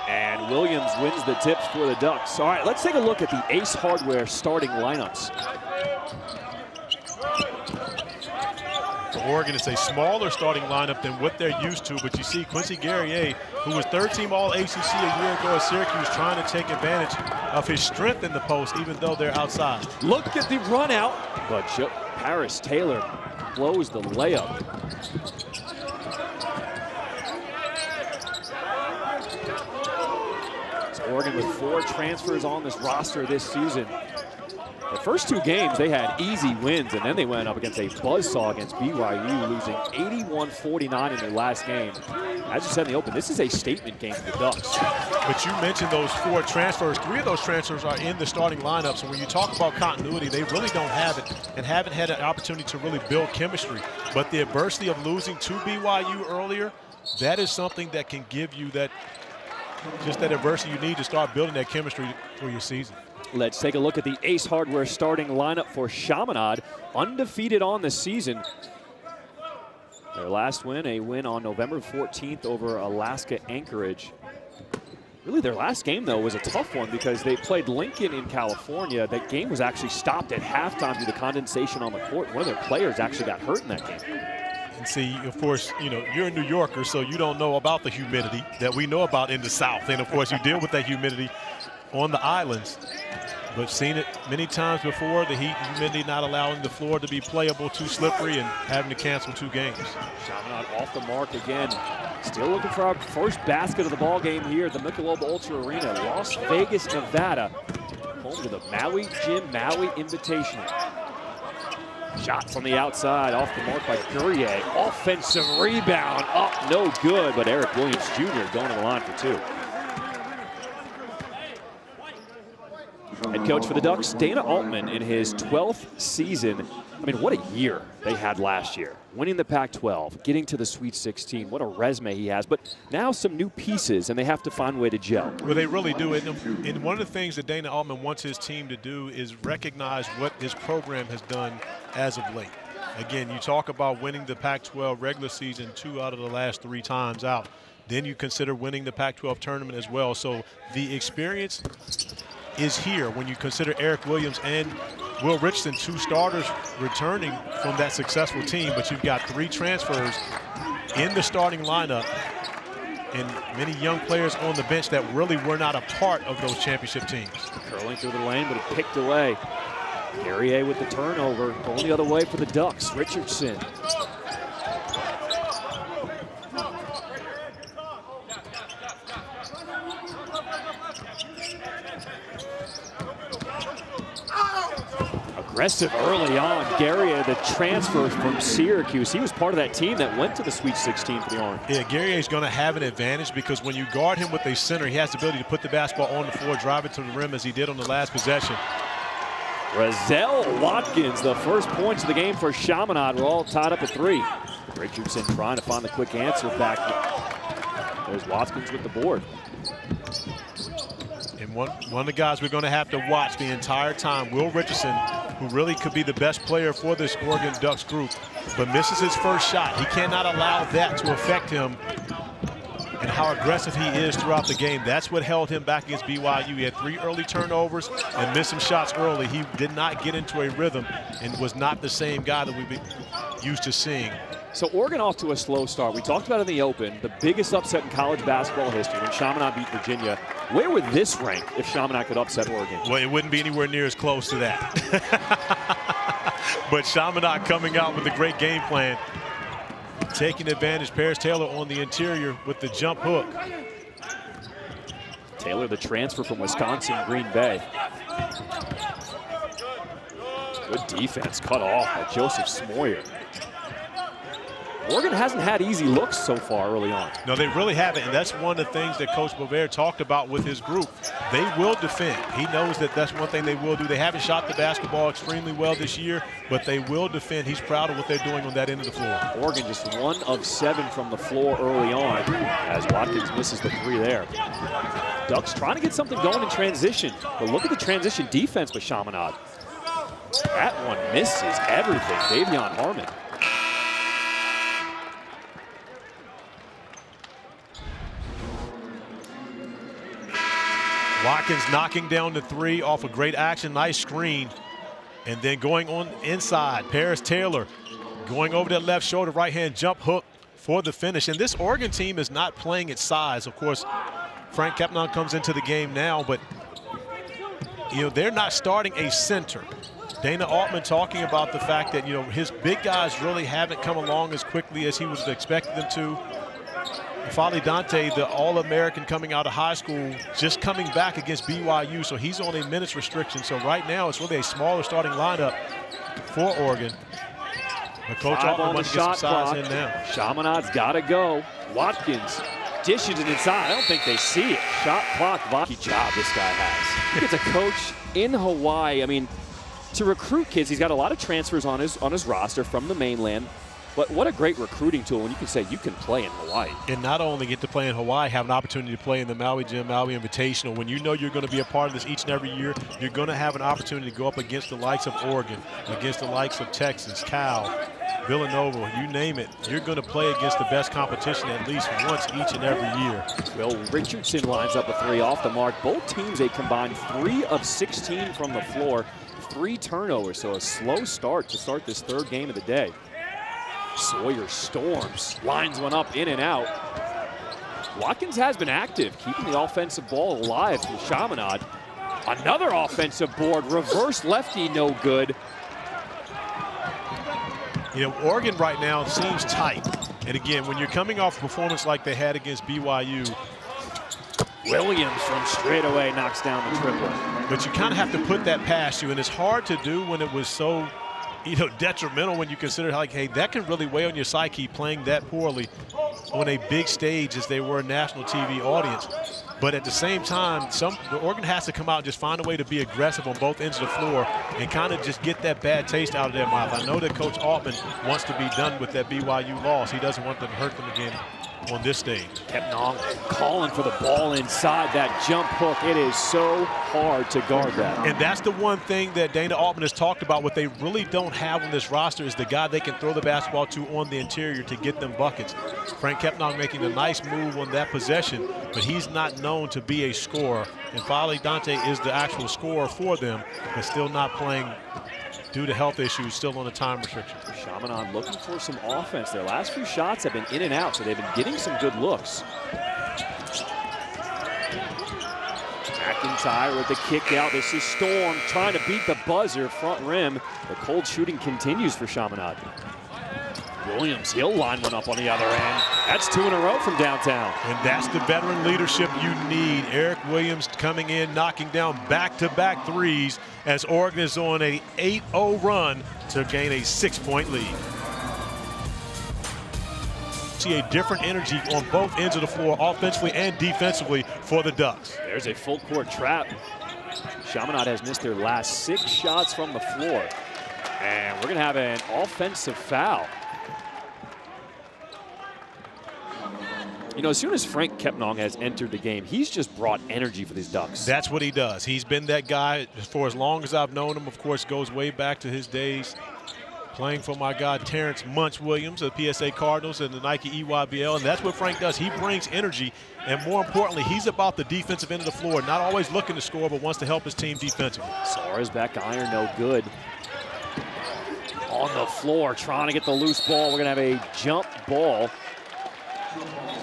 And Williams wins the tips for the Ducks. All right, let's take a look at the Ace Hardware starting lineups. For Oregon, it's a smaller starting lineup than what they're used to, but you see Quincy Guerrier, who was third-team All-ACC a year ago at Syracuse, trying to take advantage of his strength in the post, even though they're outside. Look at the run out, but Paris Taylor blows the layup. It's Oregon with 4 transfers on this roster this season. The first 2 games, they had easy wins, and then they went up against a buzzsaw against BYU, losing 81-49 in their last game. As you said in the open, this is a statement game for the Ducks. But you mentioned those 4 transfers. 3 of those transfers are in the starting lineup. So when you talk about continuity, they really don't have it and haven't had an opportunity to really build chemistry. But the adversity of losing to BYU earlier, that is something that can give you that, just that adversity you need to start building that chemistry for your season. Let's take a look at the Ace Hardware starting lineup for Chaminade, undefeated on the season. Their last win, a win on November 14th over Alaska Anchorage. Really, their last game, though, was a tough one because they played Lincoln in California. That game was actually stopped at halftime due to condensation on the court. One of their players actually got hurt in that game. And see, of course, you know, you're a New Yorker, so you don't know about the humidity that we know about in the South. And, of course, you deal with that humidity on the islands. But seen it many times before, the heat and humidity not allowing the floor to be playable, too slippery, and having to cancel 2 games. Chaminade off the mark again. Still looking for our first basket of the ball game here at the Michelob Ultra Arena, Las Vegas, Nevada, home to the Maui Jim Maui Invitational. Shot from the outside, off the mark by Guerrier. Offensive rebound, up, no good, but Eric Williams Jr. going to the line for 2. Head coach for the Ducks, Dana Altman, in his 12th season. I mean, what a year they had last year. Winning the Pac-12, getting to the Sweet 16. What a resume he has. But now some new pieces, and they have to find a way to gel. Well, they really do. And one of the things that Dana Altman wants his team to do is recognize what his program has done as of late. Again, you talk about winning the Pac-12 regular season 2 out of the last 3 times out. Then you consider winning the Pac-12 tournament as well. So the experience is here when you consider Eric Williams and Will Richardson, 2 starters returning from that successful team, but you've got 3 transfers in the starting lineup and many young players on the bench that really were not a part of those championship teams. Curling through the lane, but it picked away. Guerrier with the turnover, going the other way for the Ducks. Richardson. Aggressive early on. Guerrier, the transfer from Syracuse. He was part of that team that went to the Sweet 16 for the Orange. Yeah, Guerrier is going to have an advantage because when you guard him with a center, he has the ability to put the basketball on the floor, drive it to the rim as he did on the last possession. Rozelle Watkins, the first points of the game for Chaminade. We're all tied up at 3. Richardson trying to find the quick answer back. There's Watkins with the board. And one of the guys we're going to have to watch the entire time, Will Richardson, who really could be the best player for this Oregon Ducks group, but misses his first shot. He cannot allow that to affect him and how aggressive he is throughout the game. That's what held him back against BYU. He had 3 early turnovers and missed some shots early. He did not get into a rhythm and was not the same guy that we've been used to seeing. So Oregon off to a slow start. We talked about it in the open, the biggest upset in college basketball history when Chaminade beat Virginia. Where would this rank if Chaminade could upset Oregon? Well, it wouldn't be anywhere near as close to that. But Chaminade coming out with a great game plan, taking advantage. Paris Taylor on the interior with the jump hook. Taylor, the transfer from Wisconsin, Green Bay. Good defense cut off by Joseph Smoyer. Oregon hasn't had easy looks so far early on. No, they really haven't, and that's one of the things that Coach Bovair talked about with his group. They will defend. He knows that that's one thing they will do. They haven't shot the basketball extremely well this year, but they will defend. He's proud of what they're doing on that end of the floor. Oregon just 1 of 7 from the floor early on as Watkins misses the 3 there. Ducks trying to get something going in transition, but look at the transition defense with Chaminade. That one misses everything. Davion Harmon. Watkins knocking down the three off a great action, nice screen. And then going on inside, Paris Taylor going over that left shoulder, right-hand jump hook for the finish. And this Oregon team is not playing its size. Of course, Frank Kepnang comes into the game now, but they're not starting a center. Dana Altman talking about the fact that his big guys really haven't come along as quickly as he was expecting them to. Fali Dante, the All-American coming out of high school, just coming back against BYU, so he's on a minutes restriction. So right now it's really a smaller starting lineup for Oregon. But Coach Altman wants to get some size in now. Chaminade's got to go. Watkins dishes it inside. I don't think they see it. Shot clock. Lucky job this guy has. He gets a coach in Hawaii. I mean, to recruit kids, he's got a lot of transfers on his roster from the mainland. But what a great recruiting tool when you can say you can play in Hawaii. And not only get to play in Hawaii, have an opportunity to play in the Maui Gym, Maui Invitational. When you know you're going to be a part of this each and every year, you're going to have an opportunity to go up against the likes of Oregon, against the likes of Texas, Cal, Villanova, you name it. You're going to play against the best competition at least once each and every year. Will Richardson lines up a three off the mark. Both teams a combined 3 of 16 from the floor, 3 turnovers, so a slow start to start this third game of the day. Sawyer storms, lines one up, in and out. Watkins has been active, keeping the offensive ball alive for Chaminade. Another offensive board, reverse lefty, no good. Oregon right now seems tight. And again, when you're coming off a performance like they had against BYU, Williams from straight away knocks down the triple. But you kind of have to put that past you, and it's hard to do when it was so detrimental when you consider hey, that can really weigh on your psyche playing that poorly on a big stage as they were a national TV audience. But at the same time, Oregon has to come out and just find a way to be aggressive on both ends of the floor and kind of just get that bad taste out of their mouth. I know that Coach Altman wants to be done with that BYU loss. He doesn't want them to hurt them again on this stage. Kepnang calling for the ball inside that jump hook. It is so hard to guard that. And that's the one thing that Dana Altman has talked about. What they really don't have on this roster is the guy they can throw the basketball to on the interior to get them buckets. Frank Kepnang making a nice move on that possession, but he's not known to be a scorer. And Fali Dante is the actual scorer for them, but still not playing due to health issues, still on a time restriction. Chaminade looking for some offense. Their last few shots have been in and out, so they've been getting some good looks. McIntyre with the kick out. This is Storm trying to beat the buzzer, front rim. The cold shooting continues for Chaminade. Williams, he'll line one up on the other end. That's 2 in a row from downtown. And that's the veteran leadership you need. Eric Williams coming in, knocking down back-to-back threes as Oregon is on a 8-0 run to gain a 6-point lead. See a different energy on both ends of the floor, offensively and defensively for the Ducks. There's a full court trap. Chaminade has missed their last 6 shots from the floor. And we're going to have an offensive foul. As soon as Frank Kepnang has entered the game, he's just brought energy for these Ducks. That's what he does. He's been that guy for as long as I've known him. Of course, goes way back to his days playing for my guy Terrence Munch Williams of the PSA Cardinals and the Nike EYBL. And that's what Frank does. He brings energy, and more importantly, he's about the defensive end of the floor. Not always looking to score, but wants to help his team defensively. Sara's back iron, no good. On the floor, trying to get the loose ball. We're going to have a jump ball.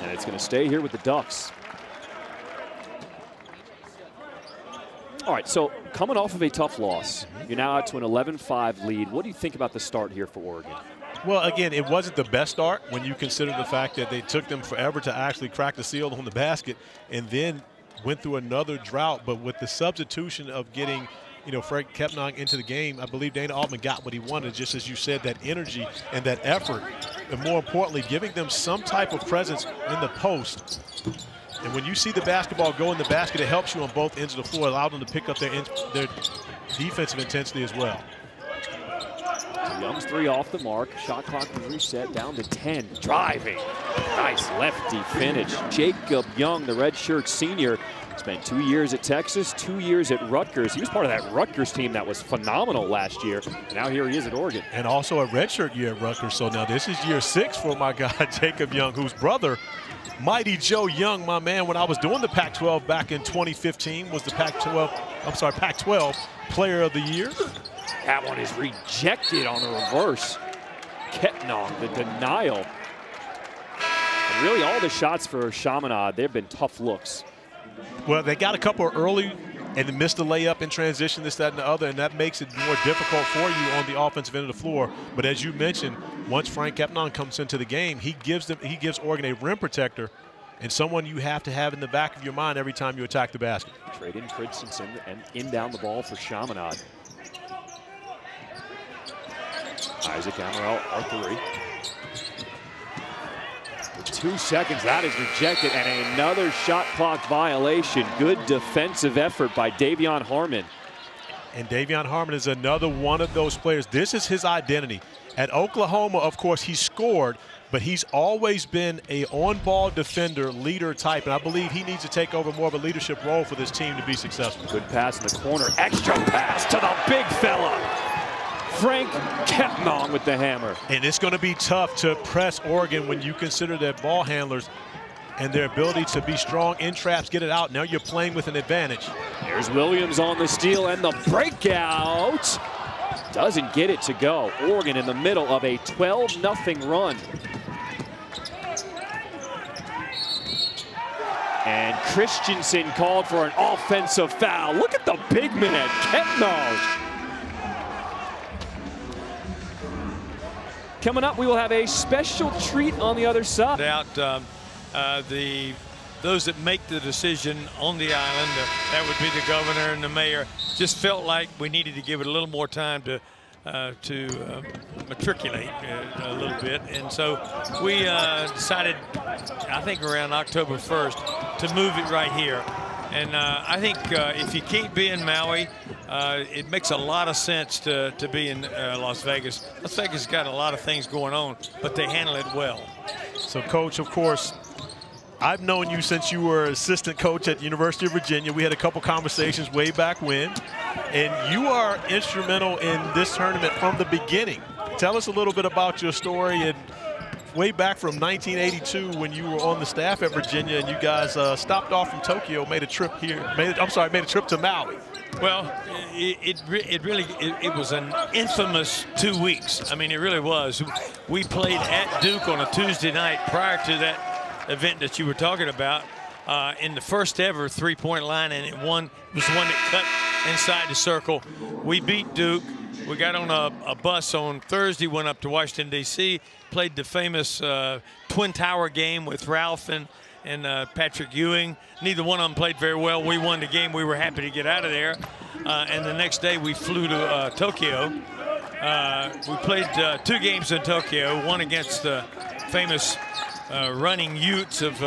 And it's going to stay here with the Ducks. All right, so coming off of a tough loss, you're now out to an 11-5 lead. What do you think about the start here for Oregon? Well, again, it wasn't the best start when you consider the fact that they took them forever to actually crack the seal on the basket and then went through another drought. But with the substitution of getting Frank Kepnang into the game, I believe Dana Altman got what he wanted, just as you said, that energy and that effort, and more importantly, giving them some type of presence in the post. And when you see the basketball go in the basket, it helps you on both ends of the floor, allow them to pick up their defensive intensity as well. Young's 3 off the mark. Shot clock is reset down to 10. Driving. Nice lefty finish. Jacob Young, the redshirt senior, spent 2 years at Texas, 2 years at Rutgers. He was part of that Rutgers team that was phenomenal last year. Now here he is at Oregon. And also a redshirt year at Rutgers. So now this is year 6 for my guy, Jacob Young, whose brother Mighty Joe Young, my man, when I was doing the Pac-12 back in 2015, was the Pac-12 Player of the Year. That one is rejected on the reverse. Ketnong, the denial. And really all the shots for Chaminade, they've been tough looks. Well, they got a couple early and then missed the layup in transition, this, that, and the other, and that makes it more difficult for you on the offensive end of the floor. But as you mentioned, once Frank Ketnong comes into the game, he gives Oregon a rim protector and someone you have to have in the back of your mind every time you attack the basket. Trade in Christensen and inbound the ball for Chaminade. Isaac Amaral, our three. With 2 seconds, that is rejected, and another shot clock violation. Good defensive effort by Davion Harmon. And Davion Harmon is another one of those players. This is his identity. At Oklahoma, of course, he scored, but he's always been a on-ball defender, leader type, and I believe he needs to take over more of a leadership role for this team to be successful. Good pass in the corner. Extra pass to the big fella. Frank Ketnong with the hammer. And it's going to be tough to press Oregon when you consider their ball handlers and their ability to be strong in traps, get it out. Now you're playing with an advantage. There's Williams on the steal and the breakout. Doesn't get it to go. Oregon in the middle of a 12-0 run. And Christensen called for an offensive foul. Look at the big man, Ketnong. Coming up, we will have a special treat on the other side. Those that make the decision on the island, that would be the governor and the mayor, just felt like we needed to give it a little more time to matriculate a little bit. And so we decided, I think around October 1st, to move it right here. And I think if you keep being Maui, it makes a lot of sense to be in Las Vegas. Las Vegas has got a lot of things going on, but they handle it well. So, Coach, of course, I've known you since you were assistant coach at the University of Virginia. We had a couple conversations way back when, and you are instrumental in this tournament from the beginning. Tell us a little bit about your story and way back from 1982 when you were on the staff at Virginia and you guys stopped off from Tokyo, made a trip here, made a trip to Maui. Well, it was an infamous 2 weeks. I mean, it really was. We played at Duke on a Tuesday night prior to that event that you were talking about in the first ever three-point line, and it was one that cut inside the circle. We beat Duke. We got on a bus on Thursday, went up to Washington, D.C., played the famous Twin Tower game with Ralph and Patrick Ewing. Neither one of them played very well. We won the game. We were happy to get out of there. And the next day we flew to Tokyo. We played 2 games in Tokyo, one against the famous running Utes of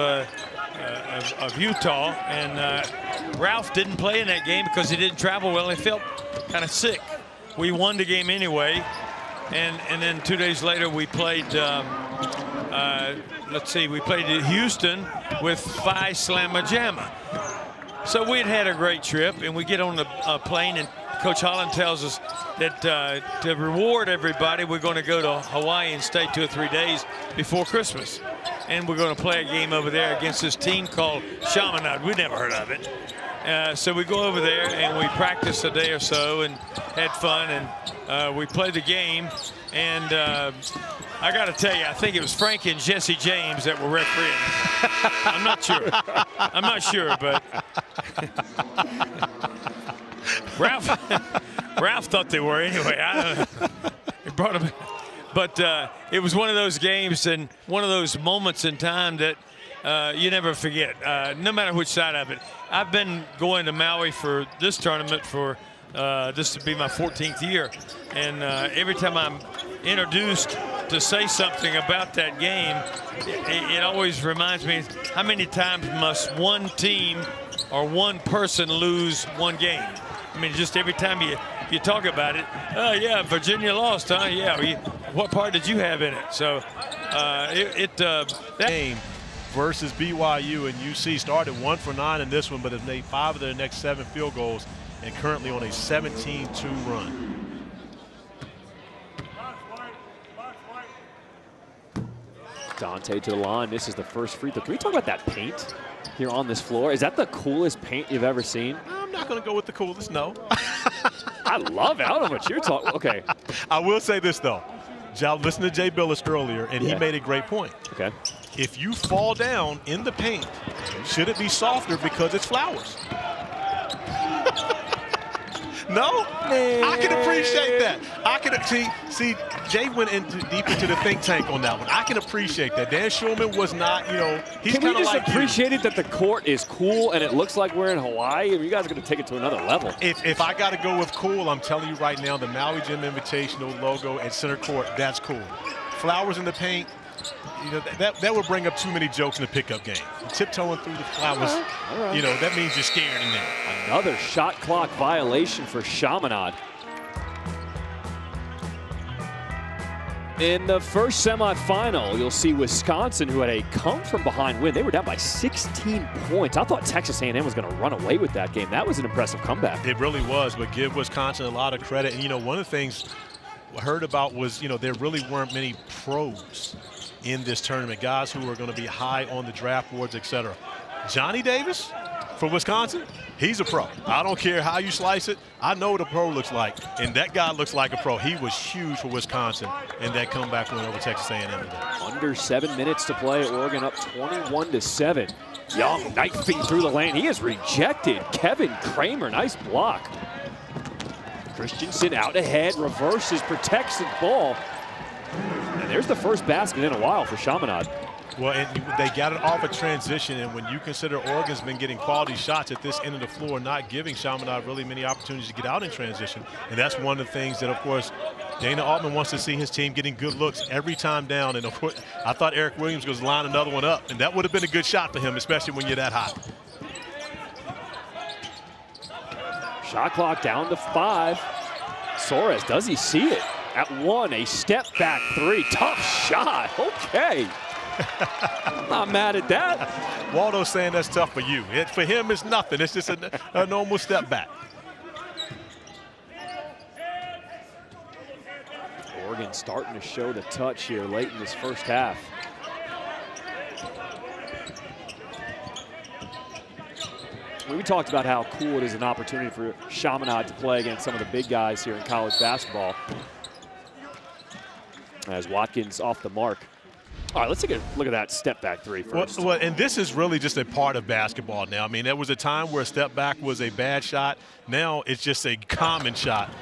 Utah. And Ralph didn't play in that game because he didn't travel well. He felt kind of sick. We won the game anyway. And then 2 days later we played, we played in Houston with Phi Slamma Jamma. So we had a great trip, and we get on the plane, and Coach Holland tells us that to reward everybody, we're going to go to Hawaii and stay 2 or 3 days before Christmas. And we're going to play a game over there against this team called Chaminade. We'd never heard of it. So we go over there and we practice a day or so and had fun, and we played the game. And I got to tell you, I think it was Frank and Jesse James that were refereeing. I'm not sure. I'm not sure, but Ralph thought they were anyway. I don't know. He brought them. But it was one of those games and one of those moments in time that you never forget, no matter which side of it. I've been going to Maui for this tournament for this would be my 14th year. And every time I'm introduced to say something about that game, it always reminds me, how many times must one team or one person lose one game? I mean, just every time you talk about it, oh, yeah, Virginia lost, huh? Yeah, what part did you have in it? So that game versus BYU and UC started 1 for 9 in this one, but has made 5 of their next 7 field goals and currently on a 17-2 run. Dante to the line. This is the first free throw. Can we talk about that paint here on this floor? Is that the coolest paint you've ever seen? I'm not going to go with the coolest, no. I love it. I don't know what you're talking. Okay. I will say this, though. Listen to Jay Billis earlier, and he made a great point. Okay. If you fall down in the paint, should it be softer because it's flowers? No? I can appreciate that. I can see Jay went deep into the think tank on that one. I can appreciate that. Dan Schulman was not, he's Can we kind of just like appreciate it that the court is cool and it looks like we're in Hawaii? I mean, you guys are going to take it to another level. If I got to go with cool, I'm telling you right now, the Maui Gym Invitational logo at center court, that's cool. Flowers in the paint, that would bring up too many jokes in the pickup game. Tiptoeing through the flowers, All right. That means you're scared in there. Another shot clock violation for Chaminade. In the first semifinal, you'll see Wisconsin, who had a come-from-behind win. They were down by 16 points. I thought Texas A&M was going to run away with that game. That was an impressive comeback. It really was, but give Wisconsin a lot of credit. And, one of the things I heard about was, there really weren't many pros in this tournament, guys who are going to be high on the draft boards, etc. Johnny Davis for Wisconsin, he's a pro. I don't care how you slice it. I know what a pro looks like, and that guy looks like a pro. He was huge for Wisconsin in that comeback win over Texas A&M today. Under 7 minutes to play. Oregon up 21-7. Young knifing through the lane. He is rejected. Kevin Kramer, nice block. Christensen out ahead, reverses, protects the ball. And there's the first basket in a while for Chaminade. Well, and they got it off a transition, and when you consider Oregon's been getting quality shots at this end of the floor, not giving Chaminade really many opportunities to get out in transition. And that's one of the things that, of course, Dana Altman wants to see his team getting good looks every time down. And, of course, I thought Eric Williams was line another one up, and that would have been a good shot for him, especially when you're that hot. Shot clock down to 5. Soares, does he see it? At 1, a step back 3. Tough shot. Okay. I'm not mad at that. Waldo's saying that's tough for you. For him, it's nothing. It's just a normal step back. Oregon starting to show the touch here late in this first half. We talked about how cool it is an opportunity for Chaminade to play against some of the big guys here in college basketball. As Watkins off the mark. All right, let's take a look at that step back 3 first. Well, and this is really just a part of basketball now. I mean, there was a time where a step back was a bad shot. Now it's just a common shot.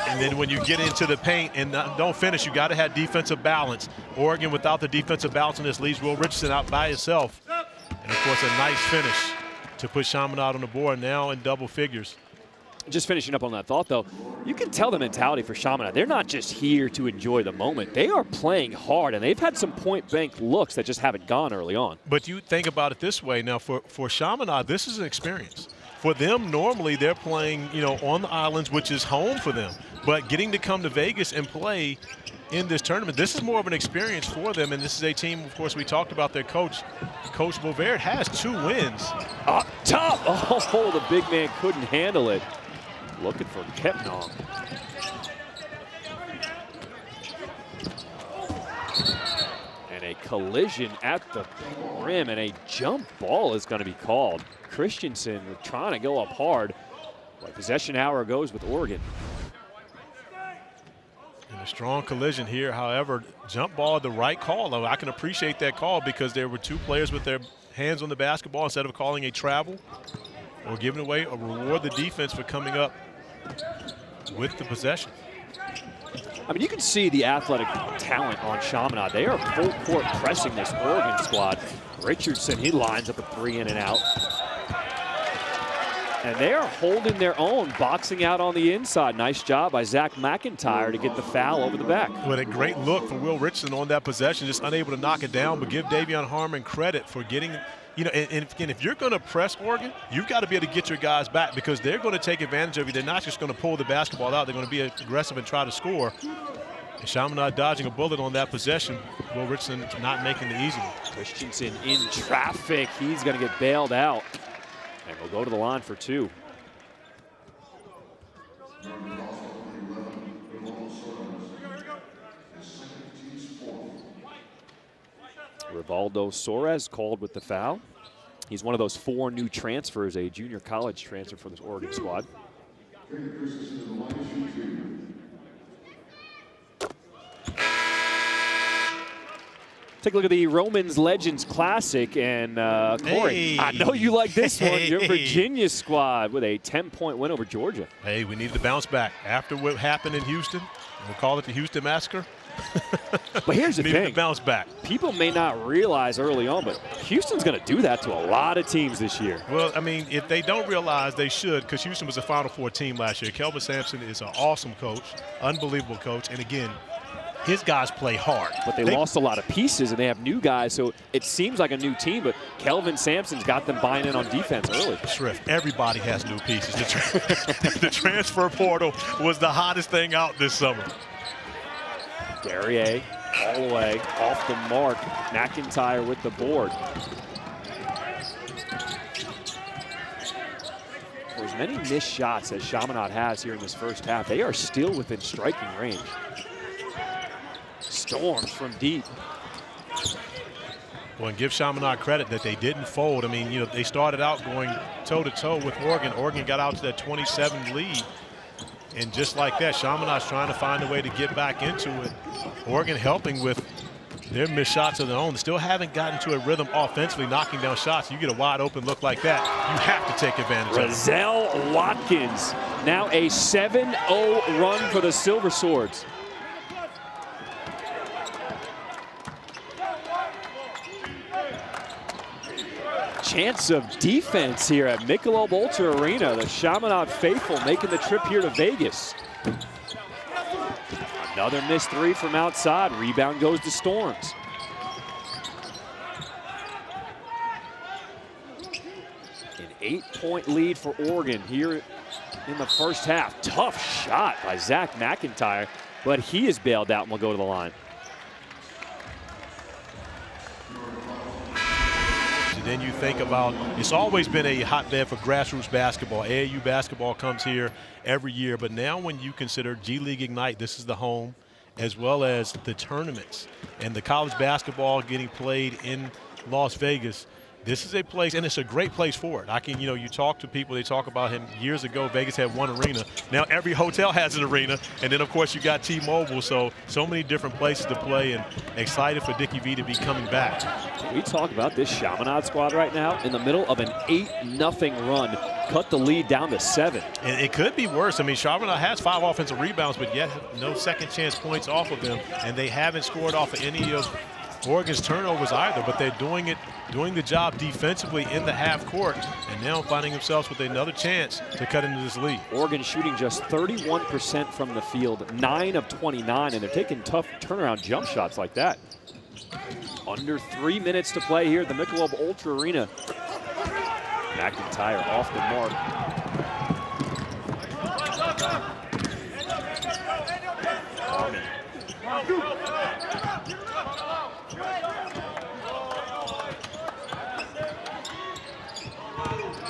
And then when you get into the paint and don't finish, you got to have defensive balance. Oregon, without the defensive balance in this, leaves Will Richardson out by himself. And, of course, a nice finish to put Chaminade on the board now in double figures. Just finishing up on that thought, though, you can tell the mentality for Chaminade. They're not just here to enjoy the moment. They are playing hard, and they've had some point-blank looks that just haven't gone early on. But you think about it this way. Now, for Chaminade, this is an experience. For them, normally they're playing, on the islands, which is home for them. But getting to come to Vegas and play in this tournament, this is more of an experience for them. And this is a team, of course, we talked about their coach. Coach Bovaert has 2 wins. Up top. Oh, the big man couldn't handle it. Looking for Kepnong. And a collision at the rim, and a jump ball is going to be called. Christensen trying to go up hard, but possession hour goes with Oregon. And a strong collision here. However, jump ball, the right call. I can appreciate that call because there were 2 players with their hands on the basketball instead of calling a travel or giving away or reward the defense for coming up with the possession. I mean, you can see the athletic talent on Chaminade. They are full court pressing this Oregon squad. Richardson, he lines up a 3 in and out. And they are holding their own, boxing out on the inside. Nice job by Zach McIntyre to get the foul over the back. What a great look for Will Richardson on that possession, just unable to knock it down, but give Davion Harmon credit for getting, and again, if you're going to press Oregon, you've got to be able to get your guys back because they're going to take advantage of you. They're not just going to pull the basketball out. They're going to be aggressive and try to score. And Chaminade dodging a bullet on that possession. Will Richardson not making the easy one. Christensen in traffic. He's going to get bailed out. And we'll go to the line for 2. Rivaldo Soares called with the foul. He's one of those 4 new transfers, a junior college transfer for this Oregon squad. Take a look at the Romans Legends Classic, and Corey, hey. I know you like this one. Your Hey. Virginia squad with a 10-point win over Georgia. Hey, we need to bounce back after what happened in Houston. We'll call it the Houston Massacre. But here's the need thing. to bounce back. People may not realize early on, but Houston's going to do that to a lot of teams this year. Well, I mean, if they don't realize, they should, because Houston was a Final Four team last year. Kelvin Sampson is an awesome coach, unbelievable coach, and again, his guys play hard. But they lost a lot of pieces, and they have new guys, so it seems like a new team, but Kelvin Sampson's got them buying in on defense early. Shrift, everybody has new pieces. The transfer portal was the hottest thing out this summer. Guerrier all the way off the mark. McIntyre with the board. For as many missed shots as Chaminade has here in this first half, they are still within striking range. Storms from deep. Well, and give Chaminade credit that they didn't fold. I mean, you know, they started out going toe-to-toe with Oregon. Oregon got out to that 27 lead. And just like that, Chaminade's trying to find a way to get back into it. Oregon helping with their missed shots of their own. They still haven't gotten to a rhythm offensively, knocking down shots. You get a wide open look like that, you have to take advantage of it. Rozelle Watkins, now a 7-0 run for the Silver Swords. Chance of defense here at Michelob Ultra Arena. The Chaminade faithful making the trip here to Vegas. Another missed 3 from outside. Rebound goes to Storms. An 8-point lead for Oregon here in the first half. Tough shot by Zach McIntyre, but he is bailed out and will go to the line. Then you think about, it's always been a hotbed for grassroots basketball. AAU basketball comes here every year, but now when you consider G League Ignite, this is the home, as well as the tournaments and the college basketball getting played in Las Vegas. This is a place, and it's a great place for it. I can, you know, you talk to people, they talk about him years ago. Vegas had one arena. Now every hotel has an arena, and then of course you got T-Mobile. So many different places to play, and excited for Dickie V to be coming back. We talk about this Chaminade squad right now in the middle of an 8-0 run. Cut the lead down to 7. And it could be worse. I mean, Chaminade has 5 offensive rebounds, but yet no second chance points off of them, and they haven't scored off of any of Oregon's turnovers either, but they're doing the job defensively in the half court, and now finding themselves with another chance to cut into this lead. Oregon shooting just 31% from the field, 9 of 29, and they're taking tough turnaround jump shots like that. Under 3 minutes to play here at the Michelob Ultra Arena. McIntyre off the mark.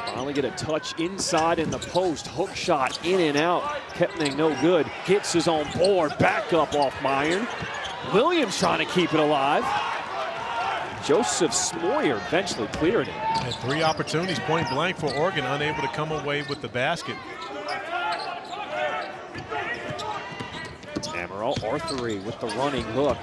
Finally get a touch inside in the post. Hook shot in and out. Kepning no good. Hits his own board. Back up off Myron. Williams trying to keep it alive. Joseph Smoyer eventually cleared it. Had 3 opportunities point blank for Oregon, unable to come away with the basket. Amaral R3 with the running hook.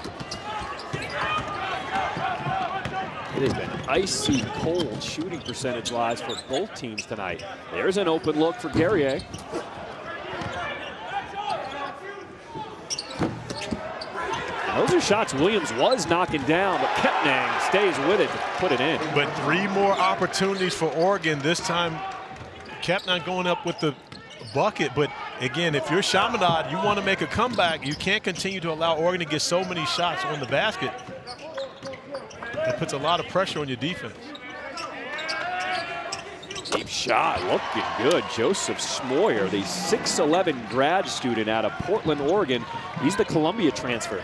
It has been icy cold shooting percentage-wise for both teams tonight. There's an open look for Guerrier. Those are shots Williams was knocking down, but Kepning stays with it to put it in. But 3 more opportunities for Oregon. This time, Kepning going up with the bucket. But again, if you're Chaminade, you want to make a comeback. You can't continue to allow Oregon to get so many shots on the basket. That puts a lot of pressure on your defense. Deep shot, looking good. Joseph Smoyer, the 6'11" grad student out of Portland, Oregon. He's the Columbia transfer.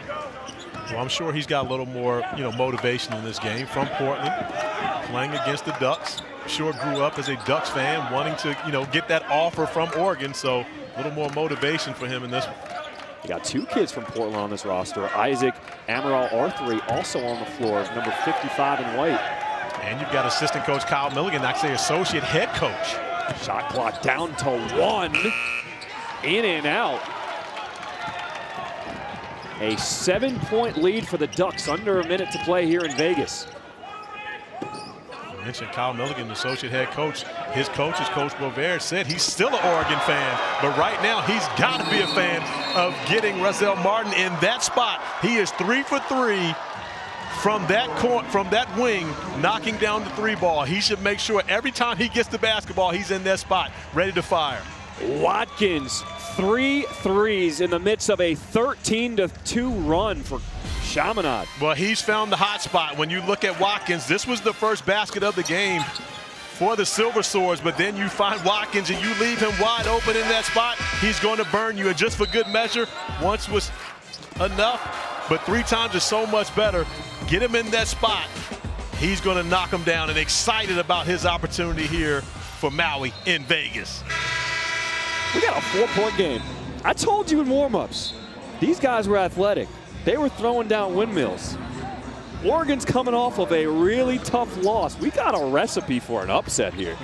Well, I'm sure he's got a little more, motivation in this game. From Portland, playing against the Ducks. Sure grew up as a Ducks fan, wanting to, get that offer from Oregon. So a little more motivation for him in this one. You got 2 kids from Portland on this roster. Isaac Amaral Arthur also on the floor, number 55 in white. And you've got assistant coach Kyle Milligan, actually associate head coach. Shot clock down to 1. In and out. A 7-point lead for the Ducks, under a minute to play here in Vegas. I mentioned Kyle Milligan, associate head coach. His coach is Coach Bovair, said he's still an Oregon fan, but right now he's got to be a fan of getting Russell Martin in that spot. He is 3 for 3 from that wing, knocking down the 3 ball. He should make sure every time he gets the basketball, he's in that spot, ready to fire. Watkins, 3 threes in the midst of a 13-2 run for Chaminade. Well, he's found the hot spot. When you look at Watkins, this was the first basket of the game for the Silver Swords, but then you find Watkins and you leave him wide open in that spot, he's going to burn you. And just for good measure, once was enough, but 3 times is so much better. Get him in that spot. He's going to knock him down, and excited about his opportunity here for Maui in Vegas. We got a 4-point game. I told you in warm-ups, these guys were athletic. They were throwing down windmills. Oregon's coming off of a really tough loss. We got a recipe for an upset here.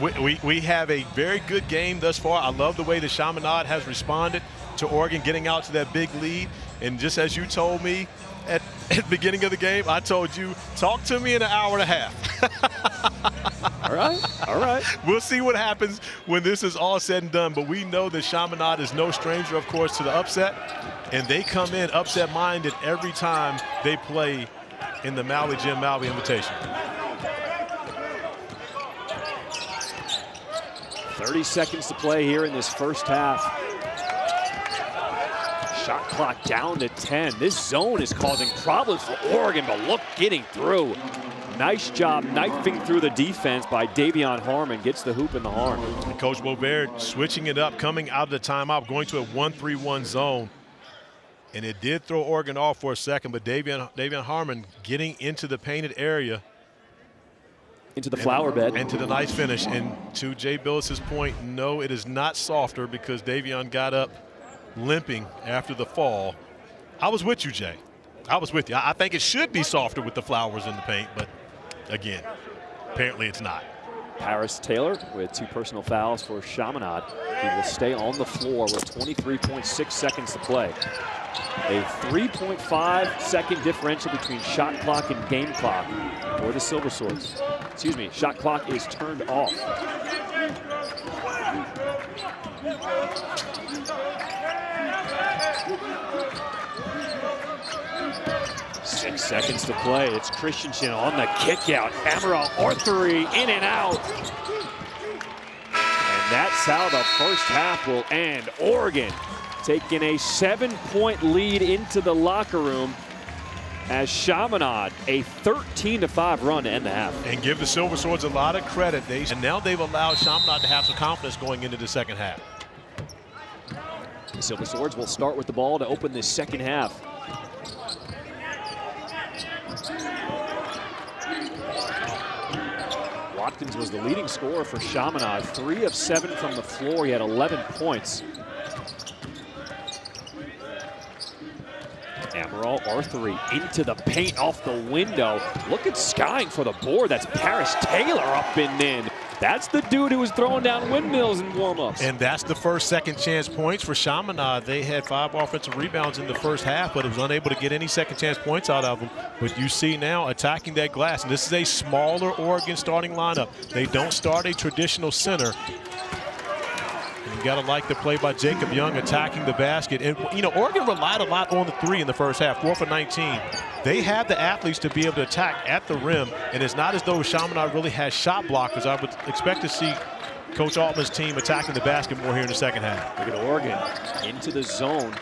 We have a very good game thus far. I love the way the Chaminade has responded to Oregon getting out to that big lead. And just as you told me at the beginning of the game, I told you, talk to me in an hour and a half. All right, all right. We'll see what happens when this is all said and done. But we know that Chaminade is no stranger, of course, to the upset. And they come in upset-minded every time they play in the Maui Jim Maui Invitation. 30 seconds to play here in this first half. Shot clock down to 10. This zone is causing problems for Oregon, but look, getting through. Nice job knifing through the defense by Davion Harmon. Gets the hoop in the arm. And Coach Bovair switching it up, coming out of the timeout, going to a 1-3-1 zone. And it did throw Oregon off for a second, but Davion Harmon getting into the painted area. Into the flower bed. And to the nice finish. And to Jay Billis's point, no, it is not softer because Davion got up limping after the fall. I was with you, Jay. I was with you. I think it should be softer with the flowers in the paint, but again, apparently it's not. Paris Taylor with 2 personal fouls for Chaminade. He will stay on the floor with 23.6 seconds to play. A 3.5 second differential between shot clock and game clock for the Silver Swords. Excuse me, shot clock is turned off. Six seconds to play. It's Christensen on the kick out. Amaral Arthur in and out. And that's how the first half will end. Oregon taking a 7-point lead into the locker room as Chaminade a 13-5 run to end the half. And give the Silver Swords a lot of credit. And now they've allowed Chaminade to have some confidence going into the second half. The Silver Swords will start with the ball to open this second half. Watkins was the leading scorer for Chaminade. 3 of 7 from the floor. He had 11 points. Amaral Arthur into the paint off the window. Look at skying for the board. That's Paris Taylor up and in. That's the dude who was throwing down windmills in warm-ups. And that's the first second chance points for Chaminade. They had 5 offensive rebounds in the first half, but it was unable to get any second chance points out of them. But you see now attacking that glass. And this is a smaller Oregon starting lineup. They don't start a traditional center. You got to like the play by Jacob Young attacking the basket. And, you know, Oregon relied a lot on the 3 in the first half, 4 for 19. They have the athletes to be able to attack at the rim, and it's not as though Chaminade really has shot blockers. I would expect to see Coach Altman's team attacking the basket more here in the second half. Look at Oregon into the zone.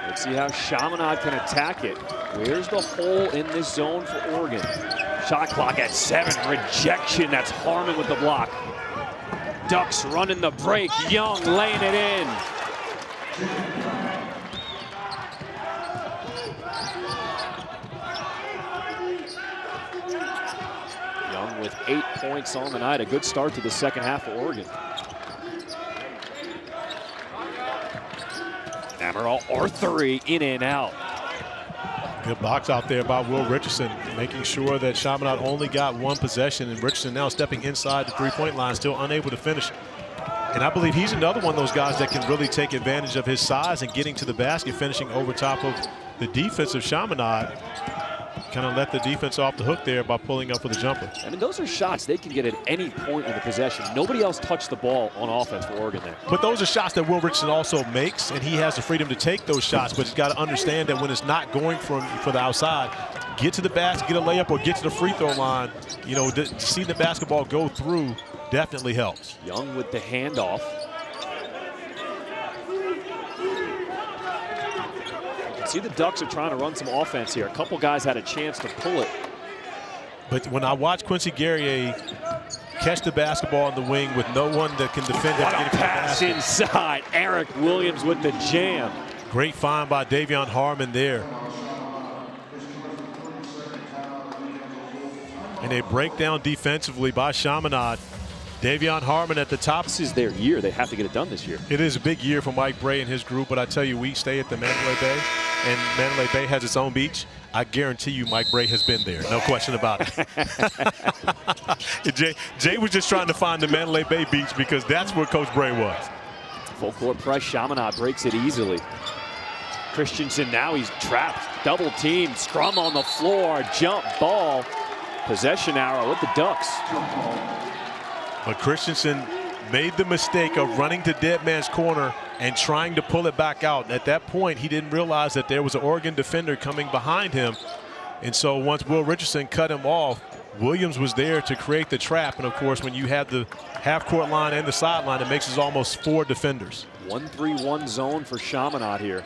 Let's see how Chaminade can attack it. Where's the hole in this zone for Oregon? Shot clock at 7. Rejection. That's Harmon with the block. Ducks running the break. Young laying it in. Young with 8 points on the night. A good start to the second half for Oregon. Amaral Arthur in and out. Good box out there by Will Richardson, making sure that Chaminade only got one possession, and Richardson now stepping inside the three-point line, still unable to finish. And I believe he's another one of those guys that can really take advantage of his size and getting to the basket, finishing over top of the defense of Chaminade. Kind of let the defense off the hook there by pulling up with a jumper. I mean, those are shots they can get at any point in the possession. Nobody else touched the ball on offense for Oregon there. But those are shots that Will Richardson also makes, and he has the freedom to take those shots. But he's got to understand that when it's not going for the outside, get to the basket, get a layup, or get to the free throw line. You know, seeing the basketball go through definitely helps. Young with the handoff. See, the Ducks are trying to run some offense here. A couple guys had a chance to pull it. But when I watch Quincy Guerrier catch the basketball in the wing with no one that can defend it, What a pass inside. Eric Williams with the jam. Great find by Davion Harmon there. And a breakdown defensively by Chaminade. Davion Harmon at the top. This is their year. They have to get it done this year. It is a big year for Mike Bray and his group, but I tell you, we stay at the Mandalay Bay, and Mandalay Bay has its own beach. I guarantee you Mike Bray has been there. No question about it. Jay was just trying to find the Mandalay Bay beach because that's where Coach Bray was. Full court press. Chaminade breaks it easily. Christensen, now he's trapped. Double team. Scrum on the floor. Jump ball. Possession arrow with the Ducks. But Christensen made the mistake of running to dead man's corner and trying to pull it back out. At that point, he didn't realize that there was an Oregon defender coming behind him. And so once Will Richardson cut him off, Williams was there to create the trap. And of course, when you have the half-court line and the sideline, it makes it almost 4 defenders. 1-3-1 zone for Chaminade here.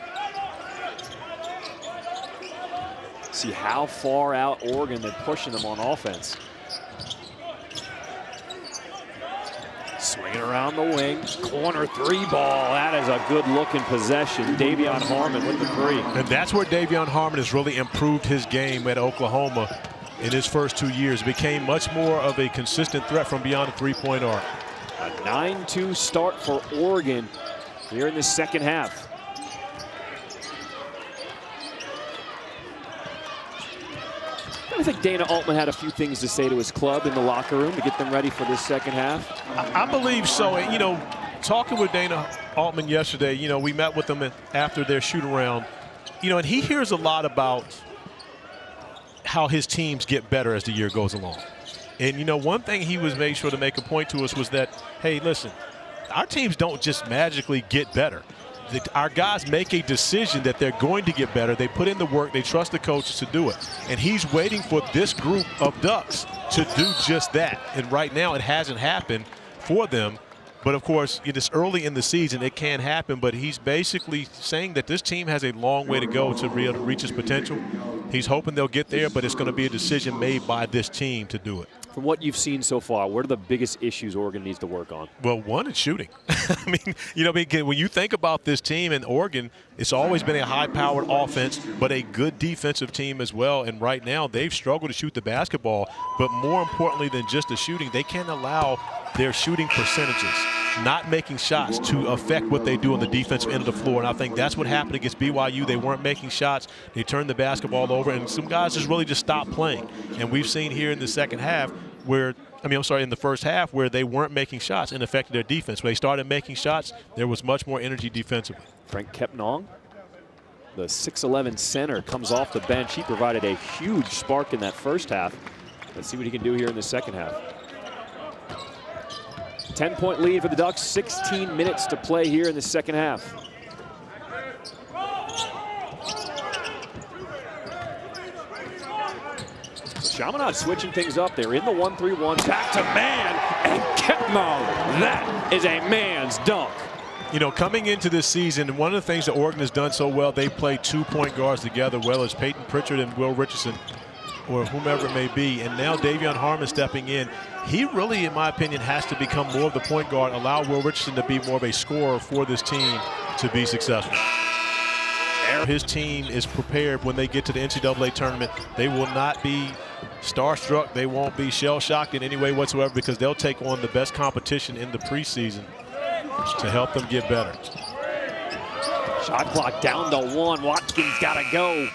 See how far out Oregon they're pushing them on offense. Swinging around the wing, corner 3 ball. That is a good-looking possession. Davion Harmon with the 3. And that's where Davion Harmon has really improved his game at Oklahoma in his first 2 years. Became much more of a consistent threat from beyond the three-point arc. A 9-2 start for Oregon here in the second half. I think Dana Altman had a few things to say to his club in the locker room to get them ready for this second half. I believe so. And, you know, talking with Dana Altman yesterday, you know, we met with him after their shoot-around, you know, and he hears a lot about how his teams get better as the year goes along. And, you know, one thing he was made sure to make a point to us was that, hey, listen, our teams don't just magically get better. Our guys make a decision that they're going to get better. They put in the work. They trust the coaches to do it. And he's waiting for this group of Ducks to do just that. And right now it hasn't happened for them. But, of course, it is early in the season. It can happen. But he's basically saying that this team has a long way to go to be able to reach its potential. He's hoping they'll get there, but it's going to be a decision made by this team to do it. From what you've seen so far, what are the biggest issues Oregon needs to work on? Well, one is shooting. I mean, you know, when you think about this team in Oregon, it's always been a high-powered offense, but a good defensive team as well. And right now, they've struggled to shoot the basketball. But more importantly than just the shooting, they can't allow their shooting percentages, not making shots, to affect what they do on the defensive end of the floor. And I think that's what happened against BYU. They weren't making shots. They turned the basketball over, and some guys just really just stopped playing. And we've seen here in the second half where, in the first half, where they weren't making shots and affected their defense. When they started making shots, there was much more energy defensively. Frank Kepnong, the 6'11" center, comes off the bench. He provided a huge spark in that first half. Let's see what he can do here in the second half. 10-point lead for the Ducks, 16 minutes to play here in the second half. Chaminade switching things up. They're in the 1-3-1, back to man, and Kepnong. That is a man's dunk. You know, coming into this season, one of the things that Oregon has done so well, they play 2 point guards together, well as Peyton Pritchard and Will Richardson, or whomever it may be. And now Davion Harmon stepping in. He really, in my opinion, has to become more of the point guard, allow Will Richardson to be more of a scorer for this team to be successful. His team is prepared when they get to the NCAA tournament. They will not be starstruck. They won't be shell-shocked in any way whatsoever, because they'll take on the best competition in the preseason to help them get better. Shot clock down to 1. Watkins got to go.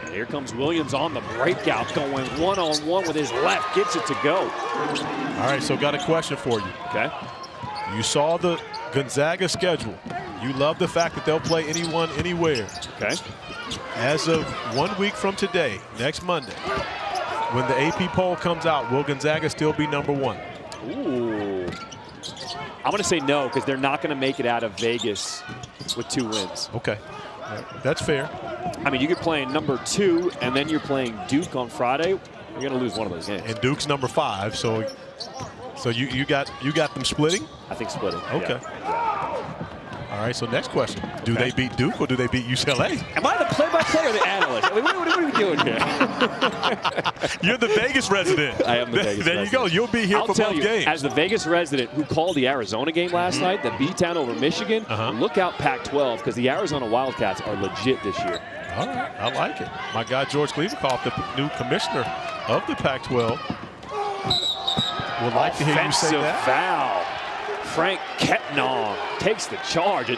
And here comes Williams on the breakout, going one-on-one with his left. Gets it to go. All right, so got a question for you. Okay. You saw the Gonzaga schedule. You love the fact that they'll play anyone, anywhere. Okay. As of 1 week from today, next Monday, when the AP poll comes out, will Gonzaga still be #1? Ooh. I'm going to say no, because they're not going to make it out of Vegas with 2 wins. Okay. That's fair. I mean, you could play #2, and then you're playing Duke on Friday. You're going to lose one of those games. And Duke's #5, so you got them splitting? I think splitting. Okay. Yeah. All right, so next question. Do they beat Duke or do they beat UCLA? Am I the play-by-play or the analyst? I mean, what are we doing here? You're the Vegas resident. I am the Vegas resident. There you go. You'll be here for both games. As the Vegas resident who called the Arizona game last night, the beatdown over Michigan, look out Pac-12, because the Arizona Wildcats are legit this year. All right, I like it. My guy George Cleveland, the new commissioner of the Pac-12, would like to hear you say that. Offensive foul. Frank Ketnong takes the charge.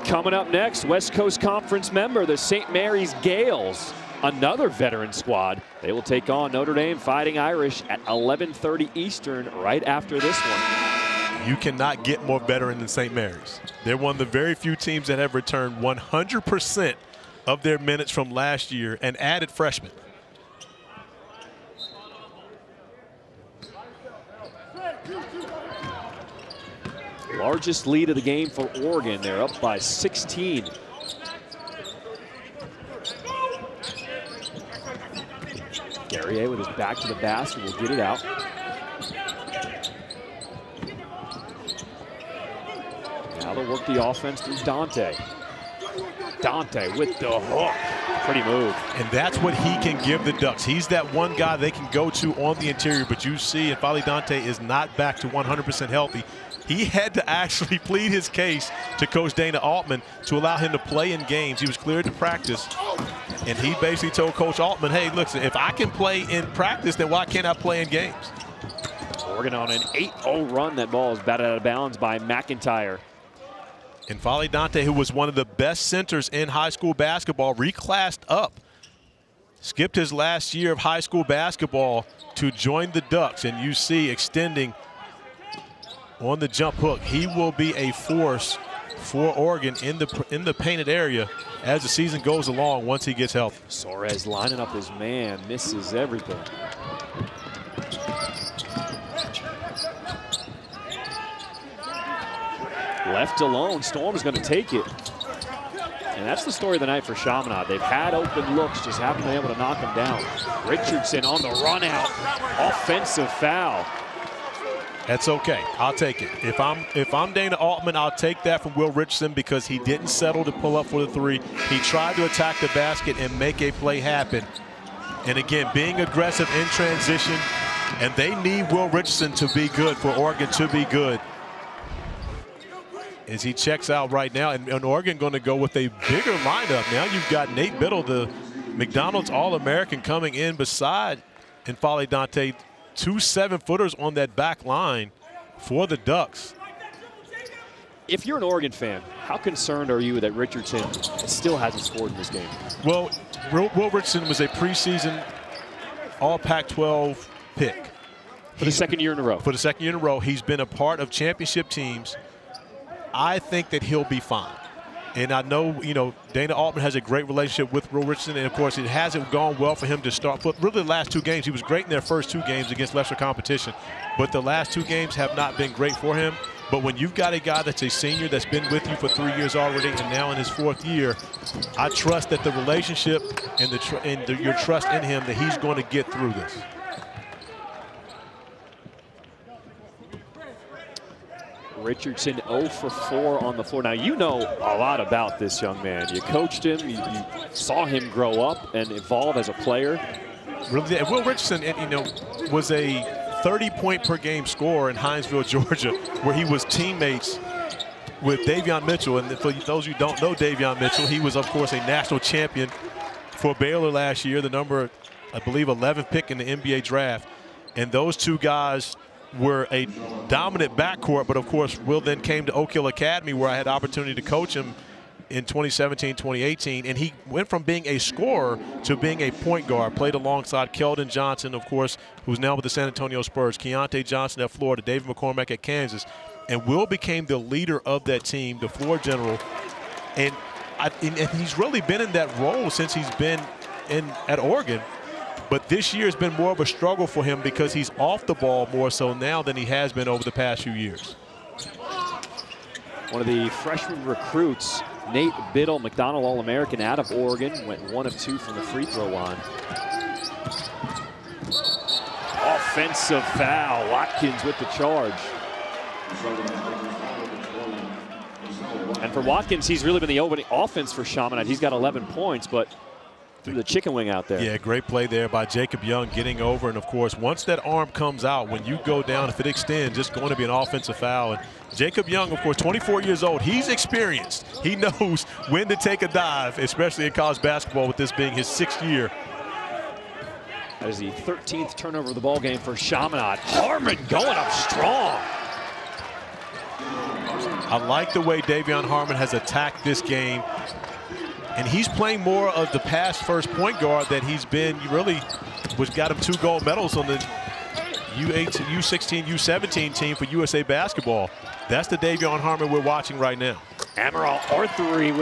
Coming up next, West Coast Conference member, the St. Mary's Gales, another veteran squad. They will take on Notre Dame Fighting Irish at 11:30 Eastern right after this one. You cannot get more veteran than St. Mary's. They're one of the very few teams that have returned 100% of their minutes from last year and added freshmen. Largest lead of the game for Oregon. They're up by 16. Guerrier with his back to the basket will get it out. Now they'll work the offense through Dante. Dante with the hook. Pretty move. And that's what he can give the Ducks. He's that one guy they can go to on the interior, but you see if Fali Dante is not back to 100% healthy, he had to actually plead his case to Coach Dana Altman to allow him to play in games. He was cleared to practice, and he basically told Coach Altman, hey, listen, if I can play in practice, then why can't I play in games? Oregon on an 8-0 run. That ball is batted out of bounds by McIntyre. And Fali Dante, who was one of the best centers in high school basketball, reclassed up, skipped his last year of high school basketball to join the Ducks, and you see extending on the jump hook. He will be a force for Oregon in the painted area as the season goes along once he gets healthy. Soares lining up his man, misses everything. Left alone, Storm's going to take it. And that's the story of the night for Chaminade. They've had open looks, just haven't been able to knock them down. Richardson on the run out, offensive foul. That's okay. I'll take it. If I'm Dana Altman, I'll take that from Will Richardson because he didn't settle to pull up for the three. He tried to attack the basket and make a play happen. And again, being aggressive in transition, and they need Will Richardson to be good for Oregon to be good. As he checks out right now, and Oregon going to go with a bigger lineup. Now you've got Nate Biddle, the McDonald's All-American, coming in beside N'Faly Dante. 2 7-footers on that back line for the Ducks. If you're an Oregon fan, how concerned are you that Richardson still hasn't scored in this game? Well, Will Richardson was a preseason All-Pac-12 pick. For the second year in a row. For the second year in a row. He's been a part of championship teams. I think that he'll be fine. And I know, Dana Altman has a great relationship with Will Richardson, and of course it hasn't gone well for him to start. But really the last 2 games, he was great in their first 2 games against lesser competition. But the last 2 games have not been great for him. But when you've got a guy that's a senior that's been with you for 3 years already and now in his 4th year, I trust that the relationship and your trust in him that he's going to get through this. Richardson 0 for 4 on the floor. Now, you know a lot about this young man. You coached him. You saw him grow up and evolve as a player. Really, Will Richardson, was a 30-point-per-game scorer in Hinesville, Georgia, where he was teammates with Davion Mitchell. And for those who don't know Davion Mitchell, he was, of course, a national champion for Baylor last year, the number, I believe, 11 pick in the NBA draft. And those 2 guys were a dominant backcourt, but of course Will then came to Oak Hill Academy where I had the opportunity to coach him in 2017, 2018, and he went from being a scorer to being a point guard. Played alongside Keldon Johnson, of course, who's now with the San Antonio Spurs, Keontae Johnson at Florida, David McCormack at Kansas, and Will became the leader of that team, the floor general, and he's really been in that role since he's been at Oregon. But this year has been more of a struggle for him because he's off the ball more so now than he has been over the past few years. One of the freshman recruits, Nate Biddle, McDonald All-American out of Oregon, went 1 of 2 from the free throw line. Offensive foul, Watkins with the charge. And for Watkins, he's really been the opening offense for Chaminade. He's got 11 points, but threw the chicken wing out there. Yeah, great play there by Jacob Young getting over. And, of course, once that arm comes out, when you go down, if it extends, it's going to be an offensive foul. And Jacob Young, of course, 24 years old. He's experienced. He knows when to take a dive, especially in college basketball with this being his 6th year. That is the 13th turnover of the ball game for Chaminade. Harmon going up strong. I like the way Davion Harmon has attacked this game. And he's playing more of the pass first point guard that he's been, really, which got him 2 gold medals on the U18, U16, U17 team for USA Basketball. That's the Davion Harmon we're watching right now. Amaral Arthuri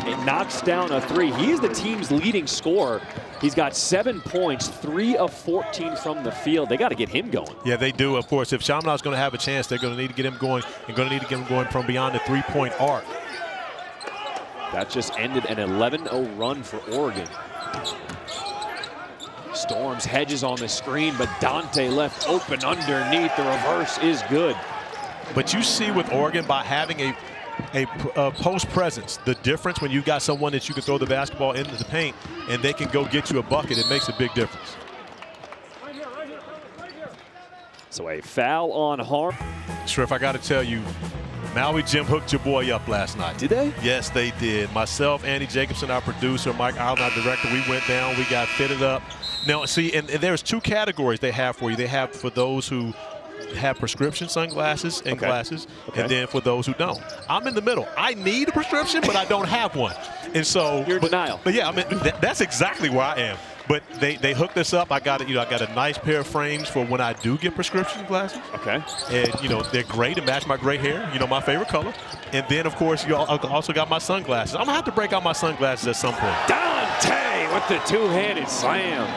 it knocks down a 3. He is the team's leading scorer. He's got 7 points, 3 of 14 from the field. They got to get him going. Yeah, they do. Of course, if Chaminade's going to have a chance, they're going to need to get him going and going to need to get him going from beyond the 3-point arc. That just ended an 11-0 run for Oregon. Storms hedges on the screen, but Dante left open underneath. The reverse is good. But you see with Oregon, by having a post presence, the difference when you got someone that you can throw the basketball into the paint and they can go get you a bucket, it makes a big difference. So a foul on Harm. Shriff, I got to tell you, Maui Jim hooked your boy up last night. Did they? Yes, they did. Myself, Andy Jacobson, our producer, Mike Allen, our director, we went down, we got fitted up. Now, see, and there's 2 categories they have for you. They have for those who have prescription sunglasses and glasses, and then for those who don't. I'm in the middle. I need a prescription, but I don't have one. And so you're in denial. But yeah, I mean, that's exactly where I am. But they hooked us up. I got a nice pair of frames for when I do get prescription glasses. Okay. And they're great to match my gray hair. My favorite color. And then of course you also got my sunglasses. I'm gonna have to break out my sunglasses at some point. Dante with the 2-handed slam.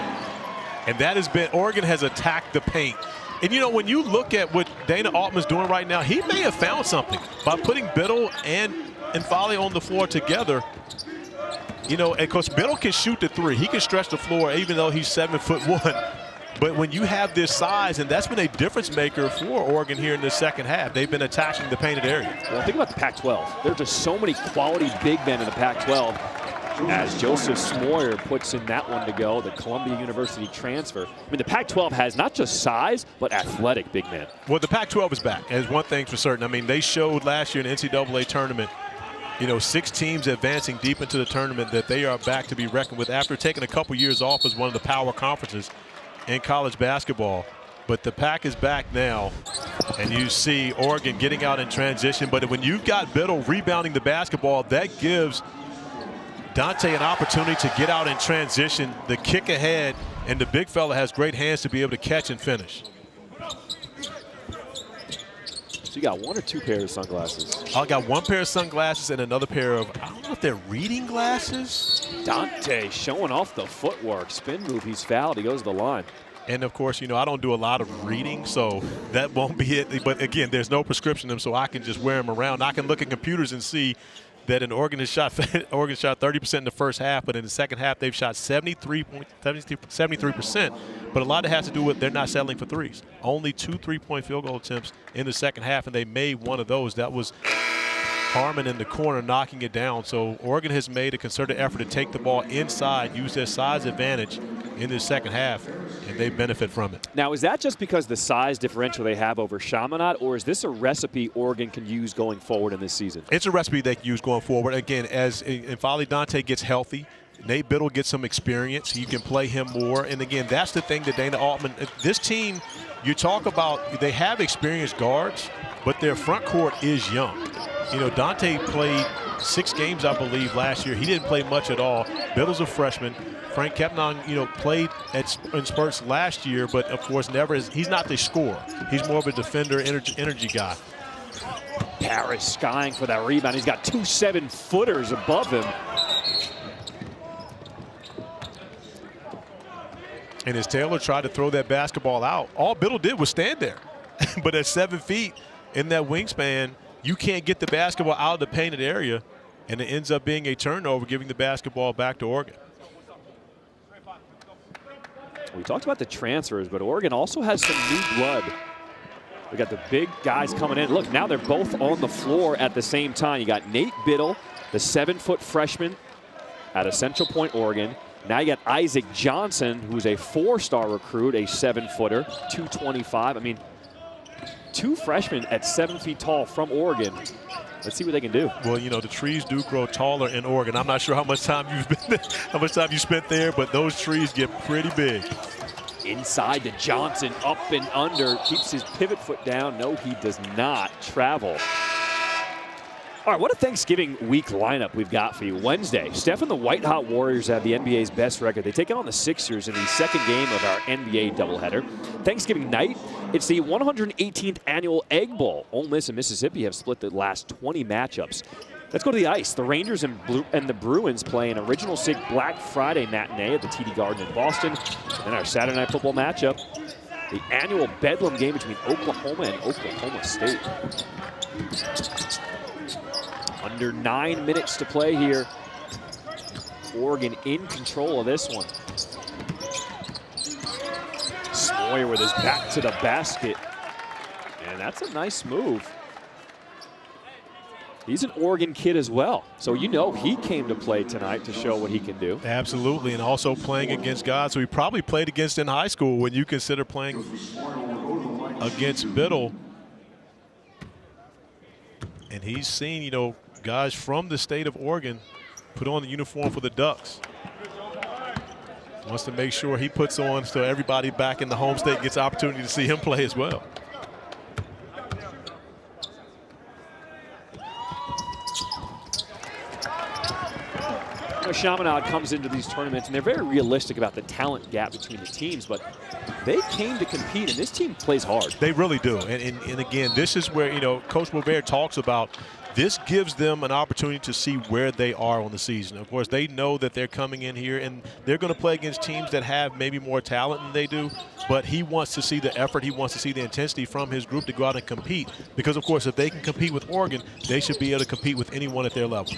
And that has been, Oregon has attacked the paint. And when you look at what Dana Altman's doing right now, he may have found something by putting Biddle and Fale on the floor together. And of course, Biddle can shoot the 3. He can stretch the floor even though he's 7'1". But when you have this size, and that's been a difference maker for Oregon here in the second half, they've been attacking the painted area. Well, think about the Pac-12. There are just so many quality big men in the Pac-12. As Joseph Smoyer puts in that one to go, the Columbia University transfer. I mean, the Pac-12 has not just size, but athletic big men. Well, the Pac-12 is back, as one thing's for certain. I mean, they showed last year in the NCAA tournament, 6 teams advancing deep into the tournament, that they are back to be reckoned with after taking a couple years off as one of the power conferences in college basketball. But the Pac is back now, and you see Oregon getting out in transition. But when you've got Biddle rebounding the basketball, that gives Dante an opportunity to get out in transition, the kick ahead, and the big fella has great hands to be able to catch and finish. So you got 1 or 2 pairs of sunglasses? I got 1 pair of sunglasses and another pair of, I don't know if they're reading glasses. Dante showing off the footwork. Spin move, he's fouled, he goes to the line. And of course, I don't do a lot of reading, so that won't be it. But again, there's no prescription in them, so I can just wear them around. I can look at computers and see that Oregon shot 30% in the first half, but in the second half they've shot 73%. But a lot of it has to do with they're not settling for threes. Only 2 3-point field goal attempts in the second half, and they made one of those. That was Harmon in the corner knocking it down. So Oregon has made a concerted effort to take the ball inside, use their size advantage in the second half, and they benefit from it. Now, is that just because the size differential they have over Chaminade, or is this a recipe Oregon can use going forward in this season? It's a recipe they can use going forward. Again, as N'Faly Dante gets healthy, Nate Biddle gets some experience. You can play him more. And again, that's the thing that Dana Altman, this team, you talk about, they have experienced guards, but their front court is young. You know, Dante played 6 games, I believe, last year. He didn't play much at all. Biddle's a freshman. Frank Kepnon, you know, played in spurts last year, but of course he's not the scorer. He's more of a defender, energy guy. Parrish skying for that rebound. He's got 2 7-footers above him. And as Taylor tried to throw that basketball out, all Biddle did was stand there. But at 7 feet in that wingspan, you can't get the basketball out of the painted area, and it ends up being a turnover, giving the basketball back to Oregon. We talked about the transfers, but Oregon also has some new blood. We got the big guys coming in. Look, now they're both on the floor at the same time. You got Nate Biddle, the 7-foot freshman out of Central Point, Oregon. Now you got Isaac Johnson, who's a 4-star recruit, a 7-footer, 225. I mean, 2 freshmen at 7 feet tall from Oregon. Let's see what they can do. Well, you know, the trees do grow taller in Oregon. I'm not sure how much time you've been, how much time you spent there, but those trees get pretty big. Inside to Johnson, up and under, keeps his pivot foot down. No, he does not travel. All right, what a Thanksgiving week lineup we've got for you. Wednesday, Steph and the White Hot Warriors have the NBA's best record. They take it on the Sixers in the second game of our NBA doubleheader. Thanksgiving night, it's the 118th annual Egg Bowl. Ole Miss and Mississippi have split the last 20 matchups. Let's go to the ice. The Rangers and the Bruins play an Original Sig Black Friday matinee at the TD Garden in Boston. And then our Saturday night football matchup, the annual Bedlam game between Oklahoma and Oklahoma State. Under 9 minutes to play here. Oregon in control of this one. Smoyer with his back to the basket. And that's a nice move. He's an Oregon kid as well. So you know he came to play tonight to show what he can do. Absolutely, and also playing against guys who he probably played against in high school when you consider playing against Biddle. And he's seen, you know, guys from the state of Oregon put on the uniform for the Ducks. Wants to make sure he puts on so everybody back in the home state gets the opportunity to see him play as well. You know, Chaminade comes into these tournaments, and they're very realistic about the talent gap between the teams, but they came to compete, and this team plays hard. They really do. And again, this is where, you know, Coach Boubert talks about this gives them an opportunity to see where they are on the season. Of course, they know that they're coming in here, and they're going to play against teams that have maybe more talent than they do, but he wants to see the effort. He wants to see the intensity from his group to go out and compete because, of course, if they can compete with Oregon, they should be able to compete with anyone at their level.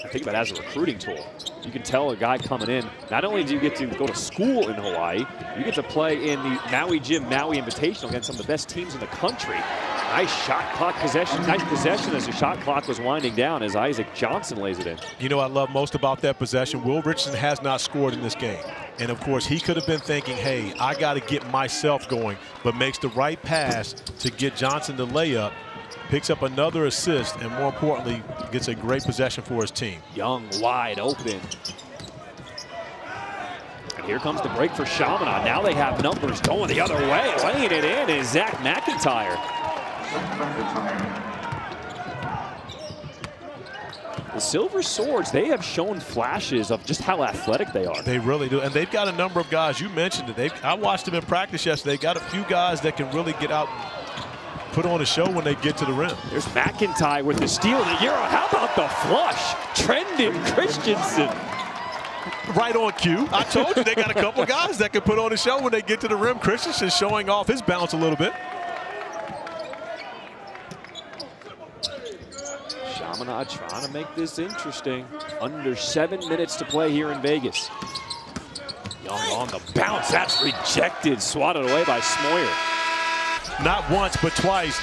I think about it as a recruiting tool. You can tell a guy coming in, not only do you get to go to school in Hawaii, you get to play in the Maui Gym Maui Invitational against some of the best teams in the country. Nice shot clock possession, nice possession as the shot clock was winding down as Isaac Johnson lays it in. You know what I love most about that possession? Will Richardson has not scored in this game. And of course, he could have been thinking, hey, I got to get myself going, but makes the right pass to get Johnson the layup. Picks up another assist, and more importantly, gets a great possession for his team. Young wide open. And here comes the break for Chaminade. Now they have numbers going the other way. Laying it in is Zach McIntyre. The Silver Swords, they have shown flashes of just how athletic they are. They really do, and they've got a number of guys. You mentioned it. I watched them in practice yesterday. They got a few guys that can really get out put on a show when they get to the rim. There's McIntyre with the steal of the Euro. How about the flush? Trendon Christensen. Right on cue. I told you they got a couple guys that can put on a show when they get to the rim. Christensen showing off his bounce a little bit. Chaminade trying to make this interesting. Under 7 minutes to play here in Vegas. Young on the bounce. That's rejected. Swatted away by Smoyer. Not once, but twice.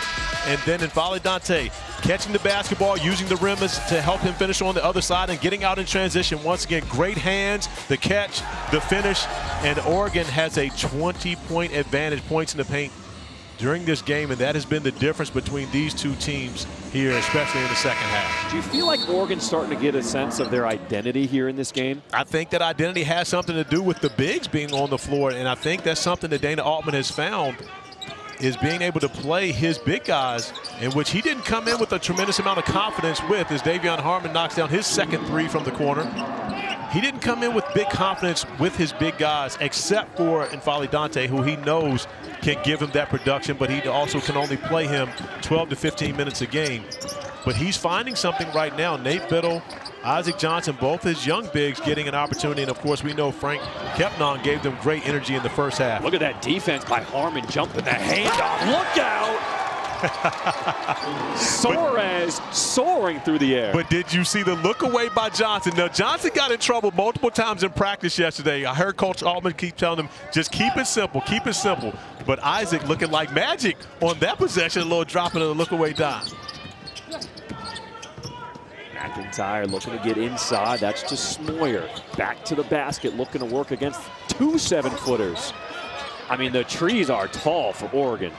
And then in volley, Dante catching the basketball, using the rim to help him finish on the other side and getting out in transition. Once again, great hands, the catch, the finish, and Oregon has a 20-point advantage, points in the paint during this game, and that has been the difference between these two teams here, especially in the second half. Do you feel like Oregon's starting to get a sense of their identity here in this game? I think that identity has something to do with the bigs being on the floor, and I think that's something that Dana Altman has found, is being able to play his big guys, in which he didn't come in with a tremendous amount of confidence with, as Davion Harmon knocks down his second three from the corner. He didn't come in with big confidence with his big guys, except for N'Faly Dante, who he knows can give him that production, but he also can only play him 12 to 15 minutes a game. But he's finding something right now. Nate Biddle, Isaac Johnson, both his young bigs getting an opportunity. And, of course, we know Frank Kepnon gave them great energy in the first half. Look at that defense by Harmon jumping the handoff. Look out! Suarez soaring through the air. But did you see the look away by Johnson? Now, Johnson got in trouble multiple times in practice yesterday. I heard Coach Altman keep telling him, just keep it simple, keep it simple. But Isaac looking like magic on that possession, a little dropping of the look away dime. McIntyre looking to get inside. That's to Smoyer. Back to the basket, looking to work against 2 7-footers. I mean, the trees are tall for Oregon.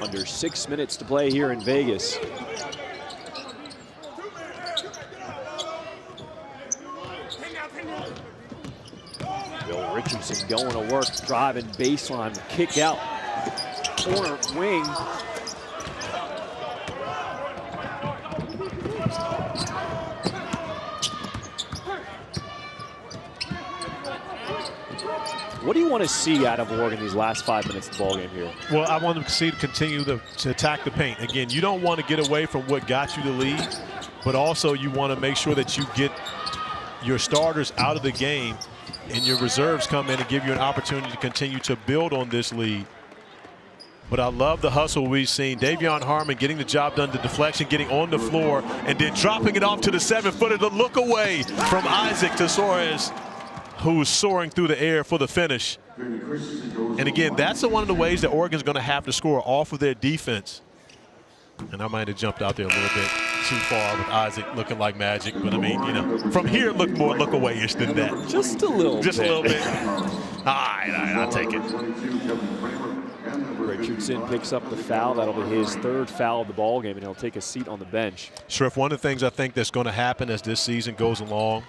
Under 6 minutes to play here in Vegas. Bill Richardson going to work, driving baseline, kick out, corner wing. What do you want to see out of Oregon these last 5 minutes of the ballgame here? Well, I want them to see continue to attack the paint. Again, you don't want to get away from what got you the lead, but also you want to make sure that you get your starters out of the game and your reserves come in and give you an opportunity to continue to build on this lead. But I love the hustle we've seen. Davion Harmon getting the job done, the deflection, getting on the floor, and then dropping it off to the 7-footer to look away from Isaac to Suarez, who's soaring through the air for the finish. And again, that's one of the ways that Oregon's going to have to score off of their defense. And I might have jumped out there a little bit too far with Isaac looking like magic. But I mean, you know, from here it looked more look away-ish than that. Just a little bit. Just a little bit. All right, I'll take it. Richardson picks up the foul. That'll be his 3rd foul of the ball game, and he'll take a seat on the bench. Shrift, one of the things I think that's going to happen as this season goes along,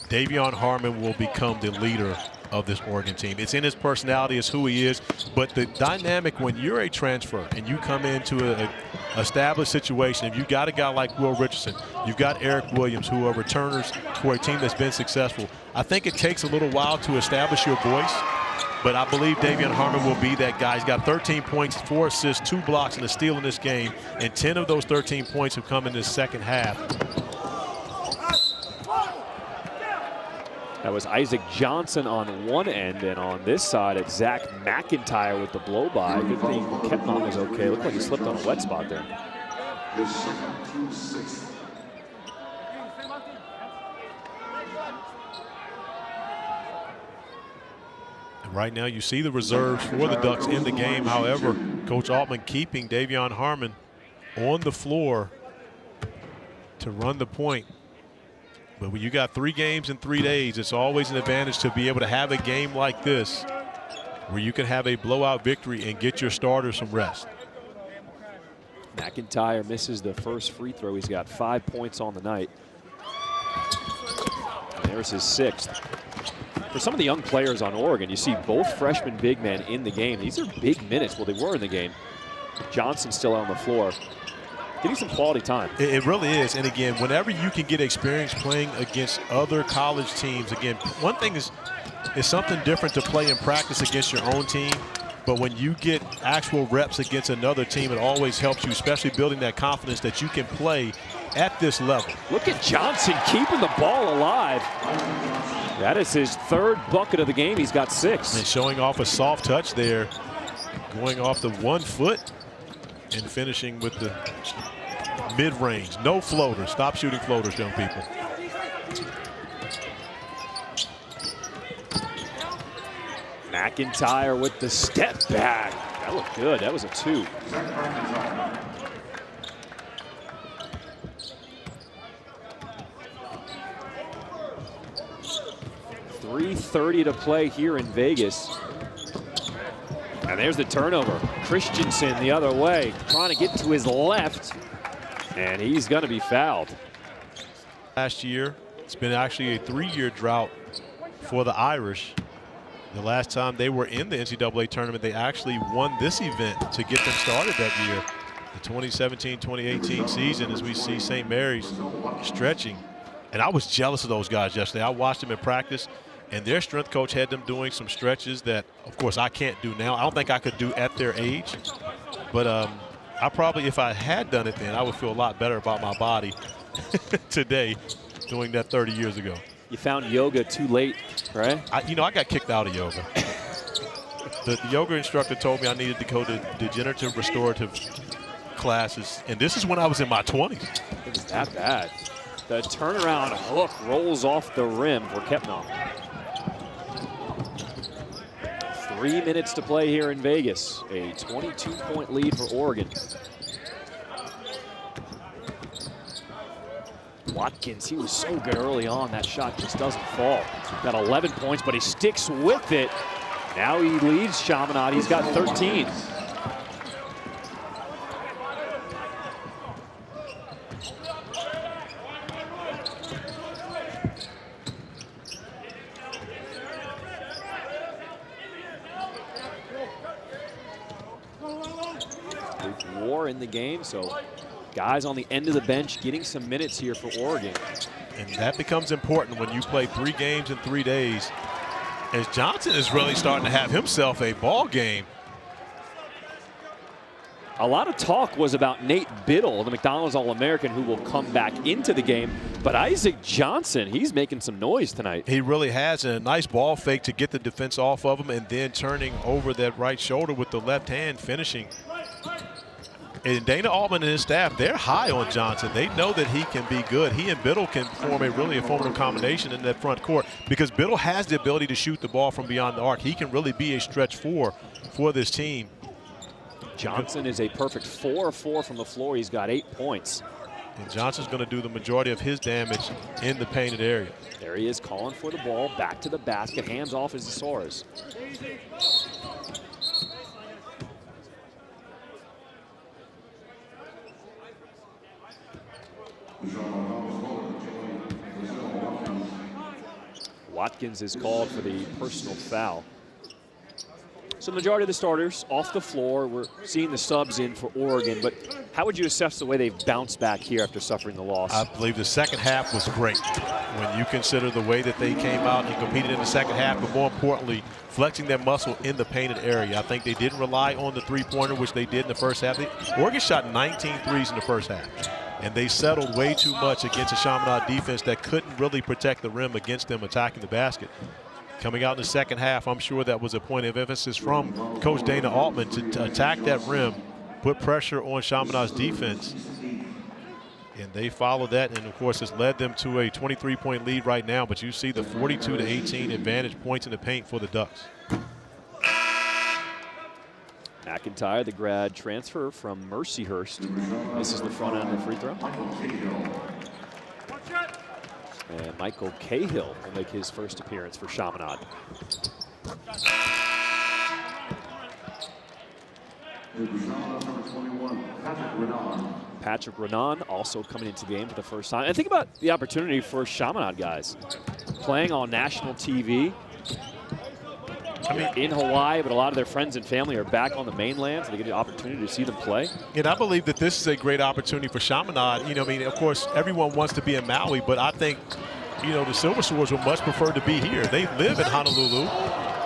Davion Harmon will become the leader of this Oregon team. It's in his personality, it's who he is, but the dynamic when you're a transfer and you come into an established situation, if you got a guy like Will Richardson, you've got Eric Williams, who are returners for a team that's been successful, I think it takes a little while to establish your voice, but I believe Davion Harmon will be that guy. He's got 13 points, 4 assists, 2 blocks, and a steal in this game, and 10 of those 13 points have come in this second half. That was Isaac Johnson on one end, and on this side, it's Zach McIntyre with the blow-by. Good thing Kepnon was okay. Looked like he slipped on a wet spot there. Right now, you see the reserves for the Ducks in the game. However, Coach Altman keeping Davion Harmon on the floor to run the point. But when you got 3 games in 3 days, it's always an advantage to be able to have a game like this where you can have a blowout victory and get your starters some rest. McIntyre misses the first free throw. He's got 5 points on the night. And there's his 6th. For some of the young players on Oregon, you see both freshman big men in the game. These are big minutes. Well, they were in the game. Johnson still on the floor. Getting some quality time. It really is. And again, whenever you can get experience playing against other college teams, again, one thing is something different to play in practice against your own team. But when you get actual reps against another team, it always helps you, especially building that confidence that you can play at this level. Look at Johnson keeping the ball alive. That is his 3rd bucket of the game. He's got 6. And showing off a soft touch there, going off the 1 foot and finishing with the mid-range. No floaters. Stop shooting floaters, young people. McIntyre with the step back. That looked good. That was a 2. 3:30 to play here in Vegas. And there's the turnover. Christensen the other way, trying to get to his left, and he's going to be fouled. Last year, it's been actually a 3-year drought for the Irish. The last time they were in the NCAA tournament, they actually won this event to get them started that year. The 2017-2018 season, as we see St. Mary's stretching. And I was jealous of those guys yesterday. I watched them in practice, and their strength coach had them doing some stretches that, of course, I can't do now. I don't think I could do at their age. But I probably, if I had done it then, I would feel a lot better about my body today doing that 30 years ago. You found yoga too late, right? I got kicked out of yoga. The yoga instructor told me I needed to go to degenerative restorative classes, and this is when I was in my 20s. It was that bad. The turnaround hook rolls off the rim for Kepnall. 3 minutes to play here in Vegas. A 22-point lead for Oregon. Watkins, he was so good early on. That shot just doesn't fall. Got 11 points, but he sticks with it. Now he leads Chaminade. He's got 13. Big war in the game, so guys on the end of the bench getting some minutes here for Oregon. And that becomes important when you play 3 games in 3 days. As Johnson is really starting to have himself a ball game. A lot of talk was about Nate Biddle, the McDonald's All-American, who will come back into the game. But Isaac Johnson, he's making some noise tonight. He really has, and a nice ball fake to get the defense off of him, and then turning over that right shoulder with the left hand, finishing. And Dana Altman and his staff, they're high on Johnson. They know that he can be good. He and Biddle can form a really informative combination in that front court, because Biddle has the ability to shoot the ball from beyond the arc. He can really be a stretch four for this team. Johnson is a perfect 4-4 from the floor. He's got 8 points. And Johnson's going to do the majority of his damage in the painted area. There he is calling for the ball, back to the basket, hands off his Azores. Watkins is called for the personal foul. So the majority of the starters off the floor. We're seeing the subs in for Oregon, but how would you assess the way they've bounced back here after suffering the loss? I believe the second half was great when you consider the way that they came out and competed in the second half, but more importantly, flexing their muscle in the painted area. I think they didn't rely on the three-pointer, which they did in the first half. Oregon shot 19 threes in the first half, and they settled way too much against a Chaminade defense that couldn't really protect the rim against them attacking the basket. Coming out in the second half, I'm sure that was a point of emphasis from Coach Dana Altman to attack that rim, put pressure on Chaminade's defense. And they followed that, and of course it's led them to a 23-point lead right now, but you see the 42-18 advantage points in the paint for the Ducks. McIntyre, the grad transfer from Mercyhurst. This is the front end of the free throw. And Michael Cahill will make his first appearance for Chaminade. Patrick Renan also coming into the game for the first time. And think about the opportunity for Chaminade guys. Playing on national TV. I mean, in Hawaii, but a lot of their friends and family are back on the mainland, so they get the opportunity to see them play. And I believe that this is a great opportunity for Chaminade. You know, I mean, of course, everyone wants to be in Maui, but I think, you know, the Silver Swords would much prefer to be here. They live in Honolulu.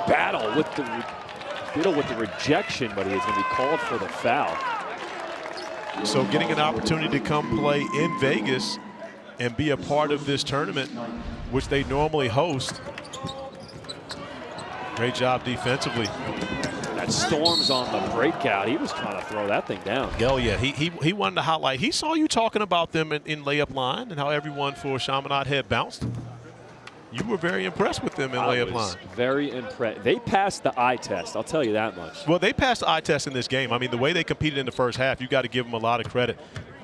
Battle with the Biddle with the rejection, but he is going to be called for the foul. So getting an opportunity to come play in Vegas and be a part of this tournament, which they normally host. Great job defensively. That Storms on the breakout. He was trying to throw that thing down. Oh, yeah. He wanted to highlight. He saw you talking about them in layup line and how everyone for Chaminade had bounced. You were very impressed with them in layup line. Very impressed. They passed the eye test, I'll tell you that much. Well, they passed the eye test in this game. I mean, the way they competed in the first half, you got to give them a lot of credit.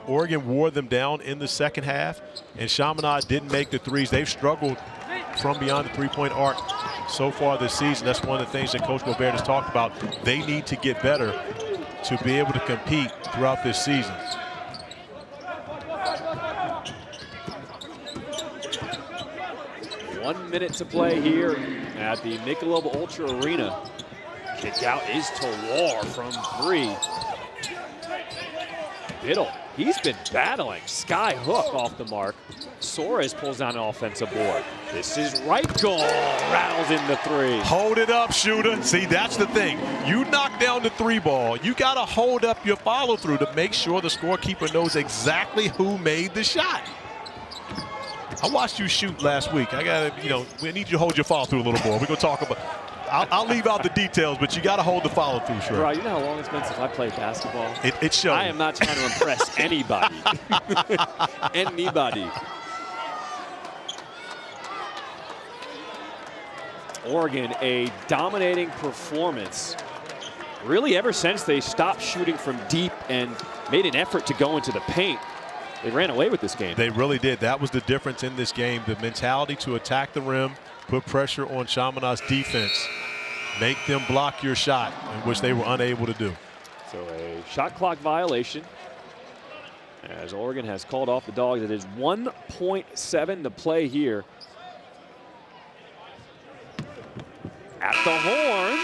Oregon wore them down in the second half, and Chaminade didn't make the threes. They've struggled from beyond the three-point arc so far this season. That's one of the things that Coach Gobert has talked about. They need to get better to be able to compete throughout this season. One minute to play here at the Michelob Ultra Arena. Kick out is Tawar from 3. Biddle, he's been battling. Sky hook off the mark. Suarez pulls down an offensive board. This is right goal. Rattles in the 3. Hold it up, shooter. See, that's the thing. You knock down the 3 ball. You got to hold up your follow through to make sure the scorekeeper knows exactly who made the shot. I watched you shoot last week. I got to, we need you to hold your follow through a little more. We're going to talk about. I'll leave out the details, but you got to hold the follow through, sure. Right, you know how long it's been since I played basketball? It shows. I am not trying to impress anybody. Anybody. Oregon, a dominating performance. Really, ever since they stopped shooting from deep and made an effort to go into the paint, they ran away with this game. They really did. That was the difference in this game. The mentality to attack the rim, put pressure on Chaminade's defense, make them block your shot, which they were unable to do. So a shot clock violation as Oregon has called off the Dogs. It is 1.7 to play here. At the horn.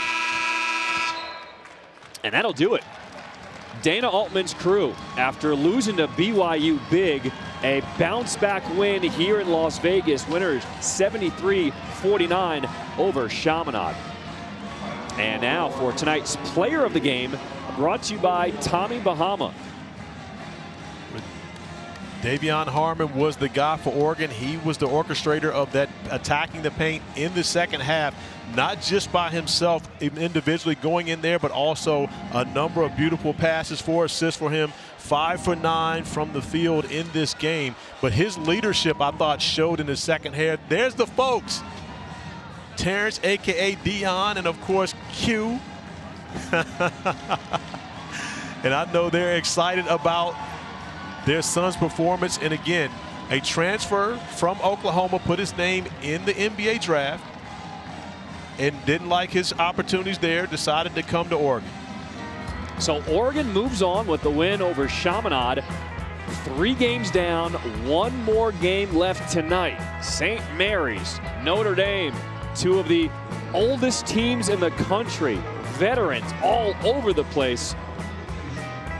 And that'll do it. Dana Altman's crew, after losing to BYU big, a bounce-back win here in Las Vegas. Winners 73-49 over Chaminade. And now for tonight's player of the game, brought to you by Tommy Bahama. Davion Harmon was the guy for Oregon. He was the orchestrator of that attacking the paint in the second half, not just by himself individually going in there, but also a number of beautiful passes, 4 assists for him, 5 for 9 from the field in this game. But his leadership, I thought, showed in the second half. There's the folks. Terrence, a.k.a. Dion, and of course, Q. And I know they're excited about their son's performance. And again, a transfer from Oklahoma, put his name in the NBA draft and didn't like his opportunities there, decided to come to Oregon. So Oregon moves on with the win over Chaminade. 3 games down, 1 more game left tonight. St. Mary's, Notre Dame, 2 of the oldest teams in the country, veterans all over the place.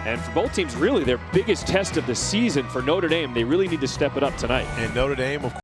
And for both teams, really their biggest test of the season. For Notre Dame, they really need to step it up tonight. And Notre Dame, of